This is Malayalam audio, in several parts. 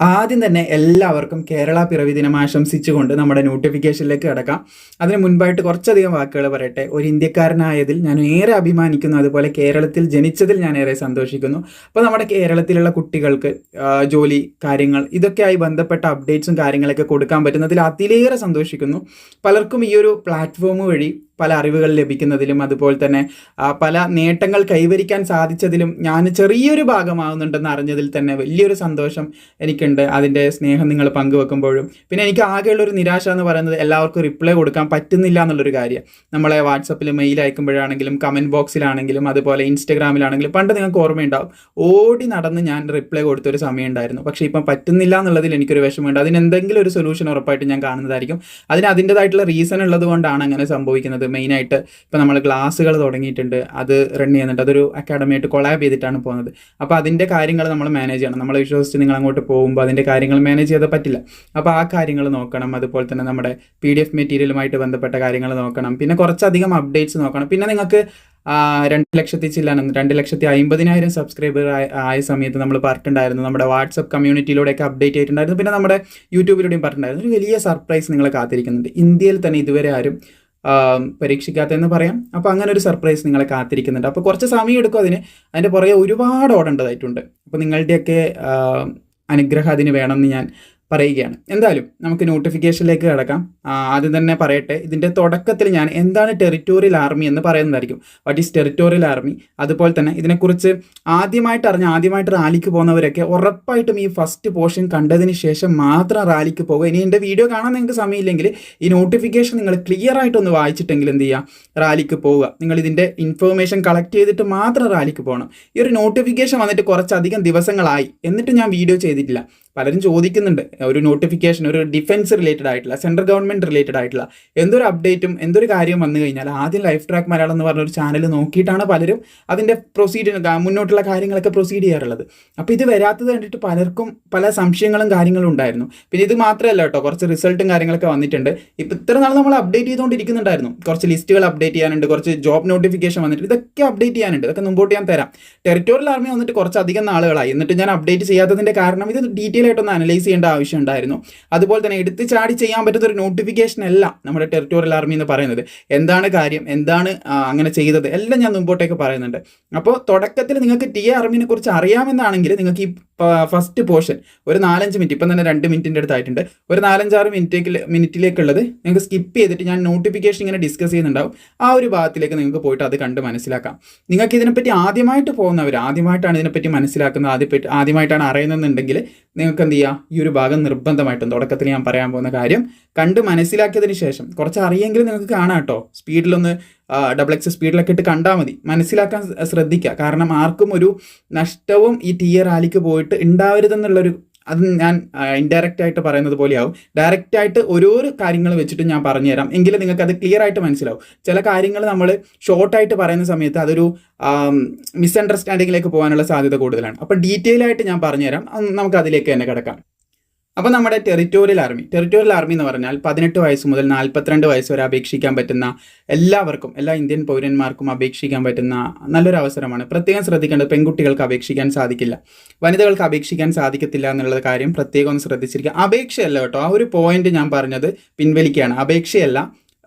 ആദ്യം തന്നെ എല്ലാവർക്കും കേരള പിറവി ദിനം ആശംസിച്ചുകൊണ്ട് നമ്മുടെ നോട്ടിഫിക്കേഷനിലേക്ക് കിടക്കാം. അതിന് മുൻപായിട്ട് കുറച്ചധികം വാക്കുകൾ പറയട്ടെ. ഒരു ഇന്ത്യക്കാരനായതിൽ ഞാൻ ഏറെ അഭിമാനിക്കുന്നു. അതുപോലെ കേരളത്തിൽ ജനിച്ചതിൽ ഞാൻ ഏറെ സന്തോഷിക്കുന്നു. അപ്പോൾ നമ്മുടെ കേരളത്തിലുള്ള കുട്ടികൾക്ക് ജോലി കാര്യങ്ങൾ ഇതൊക്കെയായി ബന്ധപ്പെട്ട അപ്ഡേറ്റ്സും കാര്യങ്ങളൊക്കെ കൊടുക്കാൻ പറ്റുന്നതിൽ അതിലേറെ സന്തോഷിക്കുന്നു. പലർക്കും ഈ ഒരു പ്ലാറ്റ്ഫോം വഴി പല അറിവുകൾ ലഭിക്കുന്നതിലും അതുപോലെ തന്നെ പല നേട്ടങ്ങൾ കൈവരിക്കാൻ സാധിച്ചതിലും ഞാൻ ചെറിയൊരു ഭാഗമാകുന്നുണ്ടെന്ന് അറിഞ്ഞതിൽ തന്നെ വലിയൊരു സന്തോഷം എനിക്കുണ്ട്. അതിൻ്റെ സ്നേഹം നിങ്ങൾ പങ്കുവെക്കുമ്പോഴും പിന്നെ എനിക്ക് ആകെയുള്ളൊരു നിരാശ എന്ന് പറയുന്നത് എല്ലാവർക്കും റിപ്ലൈ കൊടുക്കാൻ പറ്റുന്നില്ല എന്നുള്ളൊരു കാര്യം. നമ്മളെ വാട്സപ്പിൽ മെയിൽ അയക്കുമ്പോഴാണെങ്കിലും കമൻറ്റ് ബോക്സിലാണെങ്കിലും അതുപോലെ ഇൻസ്റ്റഗ്രാമിലാണെങ്കിലും പണ്ട് നിങ്ങൾക്ക് ഓർമ്മയുണ്ടാവും, ഓടി നടന്ന് ഞാൻ റിപ്ലൈ കൊടുത്തൊരു സമയം ഉണ്ടായിരുന്നു. പക്ഷേ ഇപ്പം പറ്റുന്നില്ല എന്നുള്ളതിൽ എനിക്കൊരു വിഷമമുണ്ട്. അതിനെന്തെങ്കിലും ഒരു സൊല്യൂഷൻ ഉറപ്പായിട്ട് ഞാൻ കാണുന്നതായിരിക്കും. അതിൻ്റെതായിട്ടുള്ള റീസൺ ഉള്ളത് കൊണ്ടാണ് അങ്ങനെ സംഭവിക്കുന്നത്. മെയിനായിട്ട് ഇപ്പോൾ നമ്മൾ ക്ലാസ്സുകൾ തുടങ്ങിയിട്ടുണ്ട്, അത് റൺ ചെയ്യുന്നുണ്ട്. അതൊരു അക്കാഡമിയായിട്ട് കൊളാബ് ചെയ്തിട്ടാണ് പോകുന്നത്. അപ്പോൾ അതിൻ്റെ കാര്യങ്ങൾ നമ്മൾ മാനേജ് ചെയ്യണം. നമ്മളെ വിശ്വസിച്ച് നിങ്ങൾ അങ്ങോട്ട് പോകുമ്പോൾ അതിൻ്റെ കാര്യങ്ങൾ മാനേജ് ചെയ്താൽ പറ്റില്ല. അപ്പോൾ ആ കാര്യങ്ങൾ നോക്കണം. അതുപോലെ തന്നെ നമ്മുടെ PDF മെറ്റീരിയലുമായിട്ട് ബന്ധപ്പെട്ട കാര്യങ്ങൾ നോക്കണം. പിന്നെ കുറച്ചധികം അപ്ഡേറ്റ്സ് നോക്കണം. പിന്നെ നിങ്ങൾക്ക് 2,50,000 സബ്സ്ക്രൈബർ ആയ സമയത്ത് നമ്മൾ പറഞ്ഞിട്ടുണ്ടായിരുന്നു, നമ്മുടെ വാട്സപ്പ് കമ്മ്യൂണിറ്റിയിലൂടെയൊക്കെ അപ്ഡേറ്റ് ചെയ്തിട്ടുണ്ടായിരുന്നു. പിന്നെ നമ്മുടെ യൂട്യൂബിലൂടെയും പറഞ്ഞിട്ടുണ്ടായിരുന്നു. ഒരു വലിയ സർപ്രൈസ് നിങ്ങളെ കാത്തിരിക്കുന്നുണ്ട്. ഇന്ത്യയിൽ തന്നെ ഇതുവരെ ആരും പരീക്ഷിക്കാത്തതെന്ന് പറയാം. അപ്പോൾ അങ്ങനെ ഒരു സർപ്രൈസ് നിങ്ങളെ കാത്തിരിക്കുന്നുണ്ട്. അപ്പോൾ കുറച്ച് സമയം എടുക്കും അതിൻ്റെ പുറകെ ഒരുപാട് ഓടേണ്ടതായിട്ടുണ്ട്. അപ്പോൾ നിങ്ങളുടെയൊക്കെ അനുഗ്രഹം അതിന് വേണമെന്ന് ഞാൻ പറയുകയാണ്. എന്തായാലും നമുക്ക് നോട്ടിഫിക്കേഷനിലേക്ക് കിടക്കാം. ആദ്യം തന്നെ പറയട്ടെ, ഇതിൻ്റെ തുടക്കത്തിൽ ഞാൻ എന്താണ് ടെറിറ്റോറിയൽ ആർമി എന്ന് പറയുന്നതായിരിക്കും. What is territorial army? അതുപോലെ തന്നെ ഇതിനെക്കുറിച്ച് ആദ്യമായിട്ട് റാലിക്ക് പോകുന്നവരൊക്കെ ഉറപ്പായിട്ടും ഈ ഫസ്റ്റ് പോർഷൻ കണ്ടതിന് ശേഷം മാത്രം റാലിക്ക് പോകുക. ഇനി എൻ്റെ വീഡിയോ കാണാൻ നിങ്ങൾക്ക് സമയമില്ലെങ്കിൽ ഈ നോട്ടിഫിക്കേഷൻ നിങ്ങൾ ക്ലിയർ ആയിട്ടൊന്ന് വായിച്ചിട്ടെങ്കിൽ എന്ത് ചെയ്യുക, റാലിക്ക് പോവുക. നിങ്ങൾ ഇതിൻ്റെ ഇൻഫർമേഷൻ കളക്ട് ചെയ്തിട്ട് മാത്രം റാലിക്ക് പോകണം. ഈ ഒരു നോട്ടിഫിക്കേഷൻ വന്നിട്ട് കുറച്ചധികം ദിവസങ്ങളായി, എന്നിട്ട് ഞാൻ വീഡിയോ ചെയ്തിട്ടില്ല. പലരും ചോദിക്കുന്നുണ്ട്, ഒരു നോട്ടിഫിക്കേഷൻ ഒരു ഡിഫൻസ് റിലേറ്റഡ് ആയിട്ടുള്ള സെൻട്രൽ ഗവൺമെൻറ് റിലേറ്റഡ് ആയിട്ടുള്ള എന്തൊരു അപ്ഡേറ്റും എന്തൊരു കാര്യം വന്നു കഴിഞ്ഞാൽ ആദ്യം ലൈഫ് ട്രാക്ക് മലയാളം എന്ന് പറഞ്ഞൊരു ചാനൽ നോക്കിയിട്ടാണ് പലരും അതിൻ്റെ മുന്നോട്ടുള്ള കാര്യങ്ങളൊക്കെ പ്രൊസീഡ് ചെയ്യാറുള്ളത്. അപ്പോൾ ഇത് വരാത്തത് കണ്ടിട്ട് പലർക്കും പല സംശയങ്ങളും കാര്യങ്ങളും ഉണ്ടായിരുന്നു. പിന്നെ ഇത് മാത്രമല്ല കേട്ടോ, കുറച്ച് റിസൾട്ടും കാര്യങ്ങളൊക്കെ വന്നിട്ടുണ്ട്. ഇപ്പോൾ ഇത്ര നാൾ നമ്മൾ അപ്ഡേറ്റ് ചെയ്തുകൊണ്ടിരിക്കുന്നുണ്ടായിരുന്നു. കുറച്ച് ലിസ്റ്റുകൾ അപ്ഡേറ്റ് ചെയ്യാനുണ്ട്, കുറച്ച് ജോബ് നോട്ടിഫിക്കേഷൻ വന്നിട്ട് ഇതൊക്കെ അപ്ഡേറ്റ് ചെയ്യാനുണ്ട്. ഇതൊക്കെ മുമ്പോട്ട് ഞാൻ തരാം. ടെറിറ്റോറിയൽ ആർമി വന്നിട്ട് കുറച്ചധികം നാളുകളായി, എന്നിട്ട് ഞാൻ അപ്ഡേറ്റ് ചെയ്യാത്തതിൻ്റെ കാരണം ഇത് ഡീറ്റെയിൽ ആയിട്ടൊന്ന് അനലൈസ് ചെയ്യേണ്ട ആവശ്യം ഉണ്ടായിരുന്നു. അതുപോലെ തന്നെ എടുത്ത് ചാടി ചെയ്യാൻ പറ്റുന്ന ഒരു നോട്ടിഫിക്കേഷൻ അല്ല നമ്മുടെ ടെറിറ്റോറിയൽ ആർമി എന്ന് പറയുന്നത്. എന്താണ് കാര്യം, എന്താണ് അങ്ങനെ ചെയ്തത്, എല്ലാം ഞാൻ മുമ്പോട്ടേക്ക് പറയുന്നുണ്ട്. അപ്പോൾ തുടക്കത്തിൽ നിങ്ങൾക്ക് TA ആർമിനെ കുറിച്ച് അറിയാമെന്നാണെങ്കിൽ നിങ്ങൾക്ക് ഈ ഫസ്റ്റ് പോർഷൻ ഒരു 4-5 മിനിറ്റ്, ഇപ്പം തന്നെ 2 മിനിറ്റിൻ്റെ അടുത്തായിട്ടുണ്ട്, ഒരു 4-6 മിനിറ്റിലേക്കുള്ളത് നിങ്ങൾക്ക് സ്കിപ്പ് ചെയ്തിട്ട് ഞാൻ നോട്ടിഫിക്കേഷൻ ഇങ്ങനെ ഡിസ്കസ് ചെയ്യുന്നുണ്ടാവും. ആ ഒരു ഭാഗത്തിലേക്ക് നിങ്ങൾക്ക് പോയിട്ട് അത് കണ്ട് മനസ്സിലാക്കാം. നിങ്ങൾക്ക് ഇതിനെപ്പറ്റി ആദ്യമായിട്ട് പോകുന്നവർ, ആദ്യമായിട്ടാണ് ഇതിനെപ്പറ്റി മനസ്സിലാക്കുന്നത്, ആദ്യമായിട്ടാണ് അറിയുന്നതെന്നുണ്ടെങ്കിൽ നിങ്ങൾക്ക് എന്ത് ചെയ്യുക, ഈ ഒരു ഭാഗം നിർബന്ധമായിട്ടും തുടക്കത്തിൽ ഞാൻ പറയാൻ പോകുന്ന കാര്യം കണ്ട് മനസ്സിലാക്കിയതിന് ശേഷം കുറച്ച് അറിയെങ്കിലും നിങ്ങൾക്ക് കാണാം കേട്ടോ. സ്പീഡിലൊന്ന് XX സ്പീഡിലൊക്കെ ഇട്ട് കണ്ടാൽ മതി, മനസ്സിലാക്കാൻ ശ്രദ്ധിക്കുക. കാരണം ആർക്കും ഒരു നഷ്ടവും ഈ TA റാലിക്ക് പോയിട്ട് ഉണ്ടാവരുതെന്നുള്ളൊരു, അത് ഞാൻ ഇൻഡയറക്റ്റ് ആയിട്ട് പറയുന്നത് പോലെയാവും. ഡയറക്റ്റായിട്ട് ഓരോരോ കാര്യങ്ങൾ വെച്ചിട്ട് ഞാൻ പറഞ്ഞുതരാം, എങ്കിലും നിങ്ങൾക്ക് അത് ക്ലിയർ ആയിട്ട് മനസ്സിലാവും. ചില കാര്യങ്ങൾ നമ്മൾ ഷോർട്ടായിട്ട് പറയുന്ന സമയത്ത് അതൊരു മിസ്അണ്ടർസ്റ്റാൻഡിങ്ങിലേക്ക് പോകാനുള്ള സാധ്യത കൂടുതലാണ്. അപ്പോൾ ഡീറ്റെയിൽ ആയിട്ട് ഞാൻ പറഞ്ഞുതരാം. നമുക്ക് അതിലേക്ക് തന്നെ കിടക്കാം. അപ്പോൾ നമ്മുടെ ടെറിറ്റോറിയൽ ആർമി എന്ന് പറഞ്ഞാൽ 18 വയസ്സ് മുതൽ 42 വയസ്സ് വരെ അപേക്ഷിക്കാൻ പറ്റുന്ന എല്ലാവർക്കും, എല്ലാ ഇന്ത്യൻ പൗരന്മാർക്കും അപേക്ഷിക്കാൻ പറ്റുന്ന നല്ലൊരു അവസരമാണ്. പ്രത്യേകം ശ്രദ്ധിക്കേണ്ടത്, പെൺകുട്ടികൾക്ക് അപേക്ഷിക്കാൻ സാധിക്കില്ല, വനിതകൾക്ക് അപേക്ഷിക്കാൻ സാധിക്കത്തില്ല എന്നുള്ള കാര്യം പ്രത്യേകം ഒന്ന് ശ്രദ്ധിച്ചിരിക്കുക. അപേക്ഷയല്ല കേട്ടോ, ആ ഒരു പോയിന്റ് ഞാൻ പറഞ്ഞത് പിൻവലിക്കുകയാണ്. അപേക്ഷയല്ല,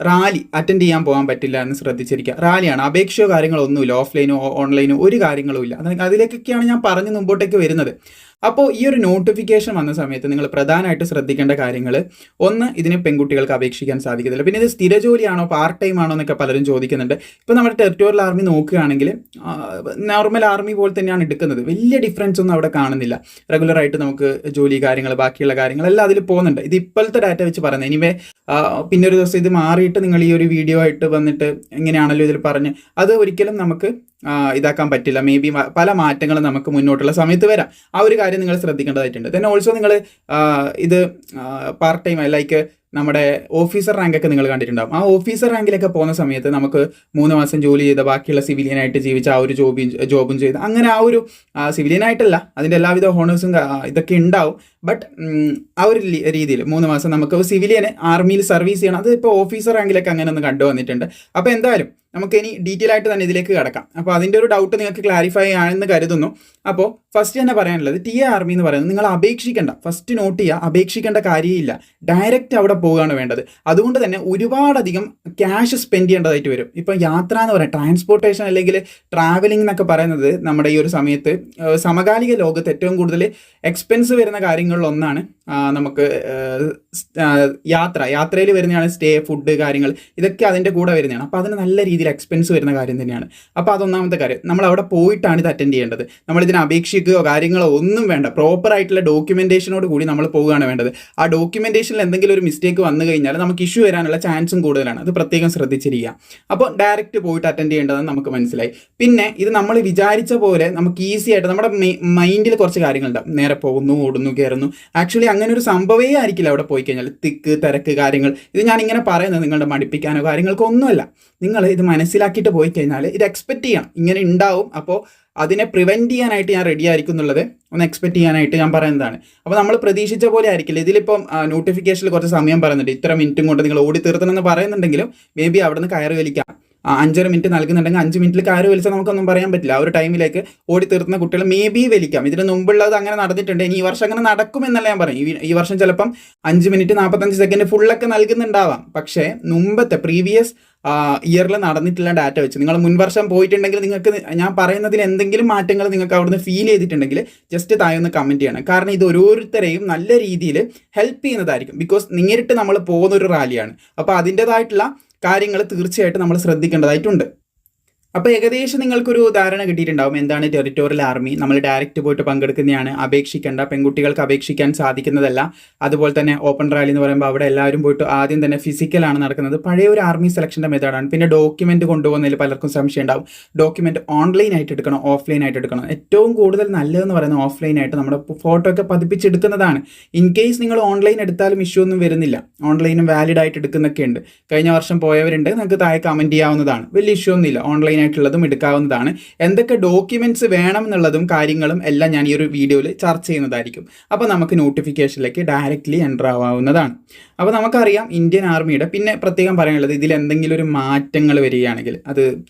റാലി അറ്റൻഡ് ചെയ്യാൻ പോകാൻ പറ്റില്ല എന്ന് ശ്രദ്ധിച്ചിരിക്കുക. റാലിയാണ്, അപേക്ഷയോ കാര്യങ്ങളോ ഒന്നുമില്ല, ഓഫ്ലൈനോ ഓൺലൈനോ ഒരു കാര്യങ്ങളും ഇല്ല. അതിലേക്കൊക്കെയാണ് ഞാൻ പറഞ്ഞ് മുമ്പോട്ടേക്ക് വരുന്നത്. അപ്പോൾ ഈ ഒരു നോട്ടിഫിക്കേഷൻ വന്ന സമയത്ത് നിങ്ങൾ പ്രധാനമായിട്ട് ശ്രദ്ധിക്കേണ്ട കാര്യങ്ങൾ, ഒന്ന്, ഇതിന് പെൺകുട്ടികൾക്ക് അപേക്ഷിക്കാൻ സാധിക്കത്തില്ല. പിന്നെ ഇത് സ്ഥിര ജോലിയാണോ പാർട്ട് ടൈം ആണോ എന്നൊക്കെ പലരും ചോദിക്കുന്നുണ്ട്. ഇപ്പോൾ നമ്മുടെ ടെറിറ്റോറിയൽ ആർമി നോക്കുകയാണെങ്കിൽ നോർമൽ ആർമി പോലെ തന്നെയാണ് എടുക്കുന്നത്. വലിയ ഡിഫറൻസ് ഒന്നും അവിടെ കാണുന്നില്ല. റെഗുലറായിട്ട് നമുക്ക് ജോലി കാര്യങ്ങൾ ബാക്കിയുള്ള കാര്യങ്ങളെല്ലാം അതിൽ പോകുന്നുണ്ട്. ഇത് ഇപ്പോഴത്തെ ഡാറ്റ വെച്ച് പറയുന്നത്. എനിവേ പിന്നെ ഒരു ദിവസം ഇത് മാറിയിട്ട് നിങ്ങൾ ഈ ഒരു വീഡിയോ ആയിട്ട് വന്നിട്ട് എങ്ങനെയാണല്ലോ ഇതിൽ പറഞ്ഞ്, അത് ഒരിക്കലും നമുക്ക് ഇതാക്കാൻ പറ്റില്ല. മേ ബി പല മാറ്റങ്ങളും നമുക്ക് മുന്നോട്ടുള്ള സമയത്ത് വരാം. ആ ഒരു കാര്യം നിങ്ങൾ ശ്രദ്ധിക്കേണ്ടതായിട്ടുണ്ട്. ദെൻ ഓൾസോ നിങ്ങൾ ഇത് പാർട്ട് ടൈം ലൈക്ക് നമ്മുടെ ഓഫീസർ റാങ്കൊക്കെ നിങ്ങൾ കണ്ടിട്ടുണ്ടാകും. ആ ഓഫീസർ റാങ്കിലൊക്കെ പോകുന്ന സമയത്ത് നമുക്ക് 3 മാസം ജോലി ചെയ്ത ബാക്കിയുള്ള സിവിലിയനായിട്ട് ജീവിച്ച ആ ഒരു ജോബും ചെയ്ത് അങ്ങനെ ആ ഒരു സിവിലിയനായിട്ടല്ല, അതിൻ്റെ എല്ലാവിധ ഹോണേഴ്സും ഇതൊക്കെ ഉണ്ടാവും. ബട്ട് ആ ഒരു രീതിയിൽ 3 മാസം നമുക്ക് സിവിലിയന് ആർമിയിൽ സർവീസ് ചെയ്യണം. അത് ഇപ്പോൾ ഓഫീസർ റാങ്കിലൊക്കെ അങ്ങനെ ഒന്ന് കണ്ടുവന്നിട്ടുണ്ട്. അപ്പോൾ എന്തായാലും നമുക്ക് ഇനി ഡീറ്റെയിൽ ആയിട്ട് തന്നെ ഇതിലേക്ക് കിടക്കാം. അപ്പോൾ അതിൻ്റെ ഒരു ഡൗട്ട് നിങ്ങൾക്ക് ക്ലാരിഫൈ ആണെന്ന് കരുതുന്നു. അപ്പോൾ ഫസ്റ്റ് തന്നെ പറയാനുള്ളത് ടി എ ആർമി എന്ന് പറയുന്നത് നിങ്ങൾ അപേക്ഷിക്കേണ്ട, ഫസ്റ്റ് നോട്ട് ചെയ്യുക, അപേക്ഷിക്കേണ്ട കാര്യമില്ല, ഡയറക്റ്റ് അവിടെ പോവുകയാണ് വേണ്ടത്. അതുകൊണ്ട് തന്നെ ഒരുപാടധികം ക്യാഷ് സ്പെൻഡ് ചെയ്യേണ്ടതായിട്ട് വരും. ഇപ്പം യാത്ര എന്ന് പറയാം, ട്രാൻസ്പോർട്ടേഷൻ അല്ലെങ്കിൽ ട്രാവലിംഗ് എന്നൊക്കെ പറയുന്നത് നമ്മുടെ ഈ ഒരു സമയത്ത് സമകാലിക ലോകത്ത് ഏറ്റവും കൂടുതൽ എക്സ്പെൻസ് വരുന്ന കാര്യങ്ങളിലൊന്നാണ് നമുക്ക് യാത്രയിൽ വരുന്നതാണ് സ്റ്റേ, ഫുഡ് കാര്യങ്ങൾ, ഇതൊക്കെ അതിൻ്റെ കൂടെ വരുന്നതാണ്. അപ്പോൾ അതിന് നല്ല രീതിയിൽ എക്സ്പെൻസ് വരുന്ന കാര്യം തന്നെയാണ്. അപ്പോൾ അതൊന്നാമത്തെ കാര്യം, നമ്മൾ അവിടെ പോയിട്ടാണ് ഇത് അറ്റൻഡ് ചെയ്യേണ്ടത്. നമ്മളിതിന് അപേക്ഷിക്കുകയോ കാര്യങ്ങളോ ഒന്നും വേണ്ട, പ്രോപ്പർ ആയിട്ടുള്ള ഡോക്യുമെൻറ്റേഷനോട് കൂടി നമ്മൾ പോവുകയാണ് വേണ്ടത്. ആ ഡോക്യുമെൻറ്റേഷനിൽ എന്തെങ്കിലും ഒരു മിസ്റ്റേക്ക് വന്നു കഴിഞ്ഞാൽ നമുക്ക് ഇഷ്യൂ വരാനുള്ള ചാൻസും കൂടുതലാണ്. അത് പ്രത്യേകം ശ്രദ്ധിച്ചിരിക്കുക. അപ്പോൾ ഡയറക്റ്റ് പോയിട്ട് അറ്റൻഡ് ചെയ്യേണ്ടതെന്ന് നമുക്ക് മനസ്സിലായി. പിന്നെ ഇത് നമ്മൾ വിചാരിച്ച പോലെ നമുക്ക് ഈസി ആയിട്ട് നമ്മുടെ മൈൻഡിൽ കുറച്ച് കാര്യങ്ങളുണ്ടാവും, നേരെ പോകുന്നു, ഓടുന്നു, കയറുന്നു. ആക്ച്വലി അങ്ങനെ ഒരു സംഭവമേ ആയിരിക്കില്ല അവിടെ പോയി കഴിഞ്ഞാൽ. തിരക്ക് കാര്യങ്ങൾ, ഇത് ഞാൻ ഇങ്ങനെ പറയുന്നത് നിങ്ങളുടെ മടിപ്പിക്കാനോ കാര്യങ്ങൾക്കോ ഒന്നുമല്ല. നിങ്ങൾ ഇത് മനസ്സിലാക്കിയിട്ട് പോയി കഴിഞ്ഞാൽ ഇത് എക്സ്പെക്ട് ചെയ്യണം, ഇങ്ങനെ ഉണ്ടാവും. അപ്പോൾ അതിനെ പ്രിവെൻറ്റ് ചെയ്യാനായിട്ട് ഞാൻ റെഡി ആയിരിക്കും എന്നുള്ളത് ഒന്ന് എക്സ്പെക്ട് ചെയ്യാനായിട്ട് ഞാൻ പറയുന്നതാണ്. അപ്പോൾ നമ്മൾ പ്രതീക്ഷിച്ച പോലെ ആയിരിക്കില്ല. ഇതിലിപ്പം നോട്ടിഫിക്കേഷനിൽ കുറച്ച് സമയം പറയുന്നുണ്ട്, ഇത്ര മിനിറ്റും കൊണ്ട് നിങ്ങൾ ഓടി തീർത്തണമെന്ന് പറയുന്നുണ്ടെങ്കിലും മേ ബി അവിടെ നിന്ന് കയറി വലിക്കാം. 5.5 മിനിറ്റ് നൽകുന്നുണ്ടെങ്കിൽ 5 മിനിറ്റിൽ കയറി വലിച്ചാൽ നമുക്കൊന്നും പറയാൻ പറ്റില്ല. ആ ഒരു ടൈമിലേക്ക് ഓടി തീർത്തുന്ന കുട്ടികൾ മേ ബി വലിക്കാം. ഇതിന് മുമ്പുള്ളത് അങ്ങനെ നടന്നിട്ടുണ്ട്. ഇനി ഈ വർഷം അങ്ങനെ നടക്കുമെന്നല്ല ഞാൻ പറയും. ഈ വർഷം ചിലപ്പം 5 മിനിറ്റ് 45 സെക്കൻഡ് ഫുള്ളൊക്കെ നൽകുന്നുണ്ടാവാം. പക്ഷേ മുമ്പത്തെ പ്രീവിയസ് ഇയറിൽ നടന്നിട്ടുള്ള ഡാറ്റ വെച്ച് നിങ്ങൾ മുൻവർഷം പോയിട്ടുണ്ടെങ്കിൽ നിങ്ങൾക്ക് ഞാൻ പറയുന്നതിൽ എന്തെങ്കിലും മാറ്റങ്ങൾ നിങ്ങൾക്ക് അവിടുന്ന് ഫീൽ ചെയ്തിട്ടുണ്ടെങ്കിൽ ജസ്റ്റ് താഴെ ഒന്ന് കമൻറ്റ് ചെയ്യണം. കാരണം ഇത് ഓരോരുത്തരെയും നല്ല രീതിയിൽ ഹെൽപ്പ് ചെയ്യുന്നതായിരിക്കും. ബിക്കോസ് നേരിട്ട് നമ്മൾ പോകുന്ന ഒരു റാലിയാണ്. അപ്പോൾ അതിൻ്റെതായിട്ടുള്ള കാര്യങ്ങൾ തീർച്ചയായിട്ടും നമ്മൾ ശ്രദ്ധിക്കേണ്ടതായിട്ടുണ്ട്. അപ്പോൾ ഏകദേശം നിങ്ങൾക്കൊരു ധാരണ കിട്ടിയിട്ടുണ്ടാവും എന്താണ് ടെറിട്ടോറിയൽ ആർമി. നമ്മൾ ഡയറക്റ്റ് പോയിട്ട് പങ്കെടുക്കുന്നതാണ്, അപേക്ഷിക്കേണ്ട, പെൺകുട്ടികൾക്ക് അപേക്ഷിക്കാൻ സാധിക്കുന്നതല്ല. അതുപോലെ തന്നെ ഓപ്പൺ റാലി എന്ന് പറയുമ്പോൾ അവിടെ എല്ലാവരും പോയിട്ട് ആദ്യം തന്നെ ഫിസിക്കലാണ് നടക്കുന്നത്. പഴയ ഒരു ആർമി സെലക്ഷൻ്റെ മെത്തേഡാണ്. പിന്നെ ഡോക്യുമെൻറ്റ് കൊണ്ടുപോകുന്നതിൽ പലർക്കും സംശയം ഉണ്ടാവും. ഡോക്യുമെൻറ്റ് ഓൺലൈൻ ആയിട്ട് എടുക്കണം, ഓഫ്ലൈൻ ആയിട്ട് എടുക്കണം. ഏറ്റവും കൂടുതൽ നല്ലതെന്ന് പറയുന്നത് ഓഫ്ലൈൻ ആയിട്ട് നമ്മുടെ ഫോട്ടോ ഒക്കെ പതിപ്പിച്ചെടുക്കുന്നതാണ്. ഇൻ കേസ് നിങ്ങൾ ഓൺലൈൻ എടുത്താലും ഇഷ്യൂ ഒന്നും വരുന്നില്ല. ഓൺലൈനും വാലിഡ് ആയിട്ട് എടുക്കുന്നൊക്കെ ഉണ്ട്. കഴിഞ്ഞ വർഷം പോയവരുണ്ട്, നിങ്ങൾക്ക് താഴെ കമൻറ്റ് ചെയ്യാവുന്നതാണ്. വലിയ ഇഷ്യൂ ഒന്നുമില്ല, ഓൺലൈൻ ആയിട്ടുള്ളതും എടുക്കാവുന്നതാണ്. എന്തൊക്കെ ഡോക്യുമെന്റ്സ് വേണം എന്നുള്ളതും കാര്യങ്ങളും എല്ലാം ഞാൻ ഈ ഒരു വീഡിയോയിൽ ചർച്ച ചെയ്യുന്നതായിരിക്കും. അപ്പോൾ നമുക്ക് നോട്ടിഫിക്കേഷനിലേക്ക് ഡയറക്റ്റ്ലി എൻ്റർ ആവാവുന്നതാണ്. അപ്പോൾ നമുക്കറിയാം ഇന്ത്യൻ ആർമിയുടെ പിന്നെ പ്രത്യേകം പറയാനുള്ളത്, ഇതിൽ എന്തെങ്കിലും ഒരു മാറ്റങ്ങൾ വരികയാണെങ്കിൽ അത്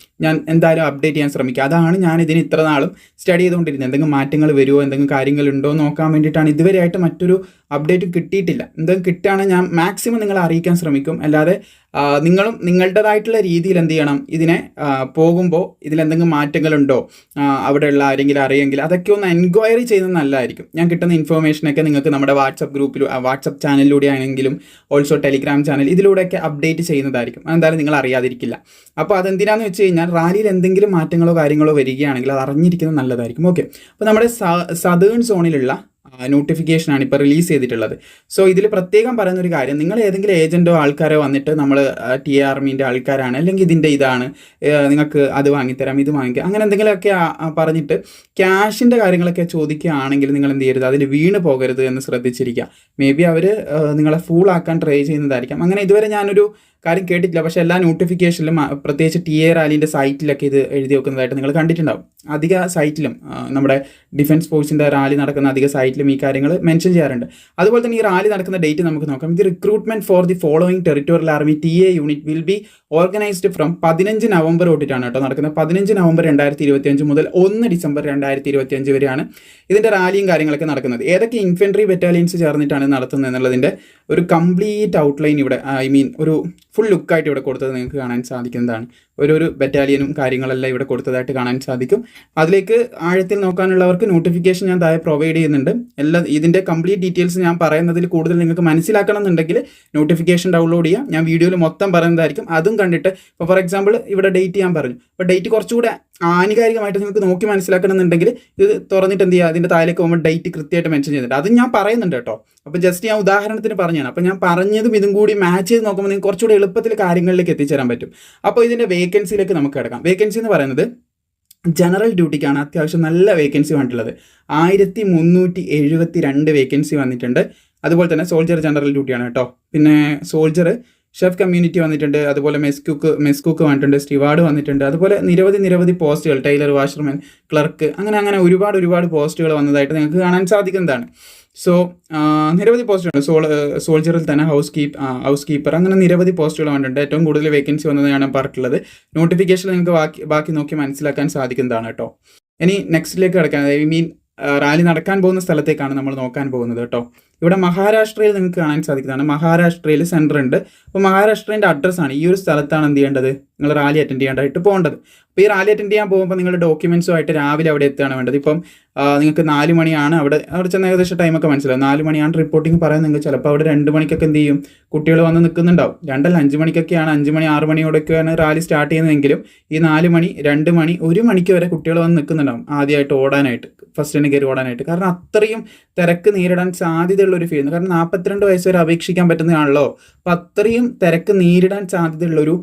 ഞാൻ എന്തായാലും അപ്ഡേറ്റ് ചെയ്യാൻ ശ്രമിക്കുക. അതാണ് ഞാൻ ഇതിന് ഇത്ര നാളും സ്റ്റഡി ചെയ്തുകൊണ്ടിരുന്നത്. എന്തെങ്കിലും മാറ്റങ്ങൾ വരുമോ, എന്തെങ്കിലും കാര്യങ്ങളുണ്ടോ നോക്കാൻ വേണ്ടിയിട്ടാണ്. ഇതുവരെയായിട്ട് മറ്റൊരു അപ്ഡേറ്റ് കിട്ടിയിട്ടില്ല. എന്തെങ്കിലും കിട്ടുകയാണെങ്കിൽ ഞാൻ മാക്സിമം നിങ്ങളെ അറിയിക്കാൻ ശ്രമിക്കും. അല്ലാതെ നിങ്ങളും നിങ്ങളുടേതായിട്ടുള്ള രീതിയിൽ എന്ത് ചെയ്യണം, ഇതിനെ പോകുമ്പോൾ ഇതിലെന്തെങ്കിലും മാറ്റങ്ങളുണ്ടോ, അവിടെയുള്ള ആരെങ്കിലും അറിയെങ്കിൽ അതൊക്കെ ഒന്ന് എൻക്വയറി ചെയ്യുന്നത് നല്ലതായിരിക്കും. ഞാൻ കിട്ടുന്ന ഇൻഫർമേഷനൊക്കെ നിങ്ങൾക്ക് നമ്മുടെ വാട്സപ്പ് ഗ്രൂപ്പിൽ, വാട്സപ്പ് ചാനലിലൂടെ ആണെങ്കിലും ഓൾസോ ടെലിഗ്രാം ചാനൽ, ഇതിലൂടെയൊക്കെ അപ്ഡേറ്റ് ചെയ്യുന്നതായിരിക്കും. അതെന്തായാലും നിങ്ങൾ അറിയാതിരിക്കില്ല. അപ്പോൾ അതെന്തിനാന്ന് വെച്ച് കഴിഞ്ഞാൽ റാലിയിൽ എന്തെങ്കിലും മാറ്റങ്ങളോ കാര്യങ്ങളോ വരികയാണെങ്കിൽ അത് അറിഞ്ഞിരിക്കുന്നത് നല്ലതായിരിക്കും. ഓക്കെ, അപ്പോൾ നമ്മുടെ സദേൺ സോണിലുള്ള നോട്ടിഫിക്കേഷനാണ് ഇപ്പോൾ റിലീസ് ചെയ്തിട്ടുള്ളത്. സോ ഇതിൽ പ്രത്യേകം പറയുന്ന ഒരു കാര്യം, നിങ്ങൾ ഏതെങ്കിലും ഏജൻറ്റോ ആൾക്കാരോ വന്നിട്ട് നമ്മൾ ടി എ ആർമീൻ്റെ ആൾക്കാരാണ്, അല്ലെങ്കിൽ ഇതിൻ്റെ ഇതാണ്, നിങ്ങൾക്ക് അത് വാങ്ങിത്തരാം, ഇത് വാങ്ങിക്കാം, അങ്ങനെ എന്തെങ്കിലുമൊക്കെ പറഞ്ഞിട്ട് ക്യാഷിൻ്റെ കാര്യങ്ങളൊക്കെ ചോദിക്കുകയാണെങ്കിൽ നിങ്ങൾ എന്ത് ചെയ്യരുത്, അതിൽ വീണ് പോകരുത് എന്ന് ശ്രദ്ധിച്ചിരിക്കുക. മേ ബി അവർ നിങ്ങളെ ഫൂളാക്കാൻ ട്രൈ ചെയ്യുന്നതായിരിക്കും. അങ്ങനെ ഇതുവരെ ഞാനൊരു കാര്യം കേട്ടിട്ടില്ല. പക്ഷേ എല്ലാ നോട്ടിഫിക്കേഷനിലും പ്രത്യേകിച്ച് ടി എ റാലിൻ്റെ സൈറ്റിലൊക്കെ ഇത് എഴുതി വെക്കുന്നതായിട്ട് നിങ്ങൾ കണ്ടിട്ടുണ്ടാവും. അധിക സൈറ്റിലും നമ്മുടെ ഡിഫൻസ് ഫോഴ്സിൻ്റെ റാലി നടക്കുന്ന അധിക സൈറ്റിലും ഈ കാര്യങ്ങൾ മെൻഷൻ ചെയ്യാറുണ്ട്. അതുപോലെ തന്നെ ഈ റാലി നടക്കുന്ന ഡേറ്റ് നമുക്ക് നോക്കാം. ഇത് recruitment for the following territorial army T A unit will be organised from 15 November തൊട്ടിട്ടാണ് കേട്ടോ നടക്കുന്നത്. 15 നവംബർ 2025 മുതൽ 1 ഡിസംബർ 2025 വരെയാണ് ഇതിൻ്റെ റാലിയും കാര്യങ്ങളൊക്കെ നടക്കുന്നത്. ഏതൊക്കെ ഇൻഫൻട്രി ബറ്റാലിയൻസ് ചേർന്നിട്ടാണ് നടത്തുന്നത് എന്നുള്ളതിൻ്റെ ഒരു കംപ്ലീറ്റ് ഔട്ട്ലൈൻ ഇവിടെ, ഒരു ഫുൾ ലുക്കായിട്ട് ഇവിടെ കൊടുത്തത് നിങ്ങൾക്ക് കാണാൻ സാധിക്കുന്നതാണ്. ഒരു ബറ്റാലിയനും കാര്യങ്ങളെല്ലാം ഇവിടെ കൊടുത്തതായിട്ട് കാണാൻ സാധിക്കും. അതിലേക്ക് ആഴത്തിൽ നോക്കാനുള്ളവർക്ക് നോട്ടിഫിക്കേഷൻ ഞാൻ താഴെ പ്രൊവൈഡ് ചെയ്യുന്നുണ്ട്. ഇതിൻ്റെ കംപ്ലീറ്റ് ഡീറ്റെയിൽസ് ഞാൻ പറയുന്നതിൽ കൂടുതൽ നിങ്ങൾക്ക് മനസ്സിലാക്കണം എന്നുണ്ടെങ്കിൽ നോട്ടിഫിക്കേഷൻ ഡൗൺലോഡ് ചെയ്യാം. ഞാൻ വീഡിയോയിൽ മൊത്തം പറയുന്നതായിരിക്കും. അതും കണ്ടിട്ട് ഇപ്പോൾ ഫോർ എക്സാമ്പിൾ ഇവിടെ ഡേറ്റ് ഞാൻ പറഞ്ഞു. അപ്പോൾ ഡേറ്റ് കുറച്ചുകൂടെ ആനുകാലികമായിട്ട് നിങ്ങൾക്ക് നോക്കി മനസ്സിലാക്കണം എന്നുണ്ടെങ്കിൽ ഇത് തുറന്നിട്ട് എന്ത് ചെയ്യുക, അതിൻ്റെ താഴേക്ക് പോകുമ്പോൾ ഡേറ്റ് കൃത്യമായിട്ട് മെൻഷൻ ചെയ്തിട്ടുണ്ട്. അതും ഞാൻ പറയുന്നുണ്ട് കേട്ടോ. അപ്പോൾ ജസ്റ്റ് ഞാൻ ഉദാഹരണത്തിന് പറഞ്ഞതാണ്. അപ്പോൾ ഞാൻ പറഞ്ഞതും ഇതും കൂടി മാച്ച് ചെയ്ത് നോക്കുമ്പോൾ നിങ്ങൾക്ക് കുറച്ചുകൂടി എളുപ്പത്തിൽ കാര്യങ്ങളിലേക്ക് എത്തിച്ചേരാൻ പറ്റും. അപ്പോൾ ഇതിൻ്റെ വേക്കൻസിയിലേക്ക് നമുക്ക് കിടക്കാം. വേക്കൻസി എന്ന് പറയുന്നത് ജനറൽ ഡ്യൂട്ടിക്കാണ് അത്യാവശ്യം നല്ല വേക്കൻസി വന്നിട്ടുള്ളത്. 1372 വേക്കൻസി വന്നിട്ടുണ്ട്. അതുപോലെ തന്നെ സോൾജർ ജനറൽ ഡ്യൂട്ടിയാണ് കേട്ടോ. പിന്നെ സോൾജർ ഷെഫ് കമ്മ്യൂണിറ്റി വന്നിട്ടുണ്ട്, അതുപോലെ മെസ്കുക്ക് വന്നിട്ടുണ്ട്, സ്റ്റിവാർഡ് വന്നിട്ടുണ്ട്, അതുപോലെ നിരവധി പോസ്റ്റുകൾ, ടൈലർ, വാഷർമാൻ, ക്ലർക്ക്, അങ്ങനെ ഒരുപാട് പോസ്റ്റുകൾ വന്നതായിട്ട് നിങ്ങൾക്ക് കാണാൻ സാധിക്കുന്നതാണ്. സോ നിരവധി പോസ്റ്റുകളുണ്ട്. സോൾജറിൽ തന്നെ ഹൗസ് കീപ്പർ, അങ്ങനെ നിരവധി പോസ്റ്റുകൾ വന്നിട്ടുണ്ട്. ഏറ്റവും കൂടുതൽ വേക്കൻസി വന്നതാണ് പറഞ്ഞിട്ടുള്ളത്. നോട്ടിഫിക്കേഷൻ നിങ്ങൾക്ക് ബാക്കി നോക്കി മനസ്സിലാക്കാൻ സാധിക്കുന്നതാണ് കേട്ടോ. ഇനി നെക്സ്റ്റിലേക്ക് കിടക്കാൻ, റാലി നടക്കാൻ പോകുന്ന സ്ഥലത്തേക്കാണ് നമ്മൾ നോക്കാൻ പോകുന്നത് കേട്ടോ. ഇവിടെ മഹാരാഷ്ട്രയിൽ നിങ്ങൾക്ക് കാണാൻ സാധിക്കുന്നതാണ്. മഹാരാഷ്ട്രയിൽ സെൻറ്റർ ഉണ്ട്. അപ്പോൾ മഹാരാഷ്ട്രേൻ്റെ അഡ്രസ്സാണ്. ഈ ഒരു സ്ഥലത്താണ് എന്ത് ചെയ്യേണ്ടത്, നിങ്ങൾ റാലി അറ്റൻഡ് ചെയ്യാനായിട്ട് പോകേണ്ടത്. അപ്പോൾ ഈ റാലി അറ്റൻഡ് ചെയ്യാൻ പോകുമ്പോൾ നിങ്ങളുടെ ഡോക്യുമെൻസുമായിട്ട് രാവിലെ അവിടെ എത്തുകയാണ് വേണ്ടത്. ഇപ്പം നിങ്ങൾക്ക് 4 മണിയാണ് അവിടെ ചെന്ന ഏകദേശം ടൈമൊക്കെ മനസ്സിലാവും. 4 മണിയാണ് റിപ്പോർട്ടിംഗ് പറയുന്നത്. നിങ്ങൾക്ക് ചിലപ്പോൾ അവിടെ 2 മണിക്കൊക്കെ എന്ത് ചെയ്യും, കുട്ടികൾ വന്ന് നിൽക്കുന്നുണ്ടാവും. 2 അല്ല 5 മണിക്കൊക്കെയാണ്, 5 മണി 6 മണിയോടൊക്കെയാണ് റാലി സ്റ്റാർട്ട് ചെയ്യുന്നതെങ്കിലും ഈ 4 മണി 2 മണി 1 മണിക്ക് വരെ കുട്ടികൾ വന്ന് നിൽക്കുന്നുണ്ടാവും ആദ്യമായിട്ട് ഓടാനായിട്ട്, ഫസ്റ്റിന് കയറി ഓടാനായിട്ട്. കാരണം അത്രയും തിരക്ക് നേരിടാൻ സാധ്യതയുള്ള ഒരു ഫീൽഡ്. കാരണം 42 വയസ്സ് വരെ അപേക്ഷിക്കാൻ പറ്റുന്നതാണല്ലോ. അപ്പോൾ അത്രയും തിരക്ക് നേരിടാൻ സാധ്യതയുള്ളൊരു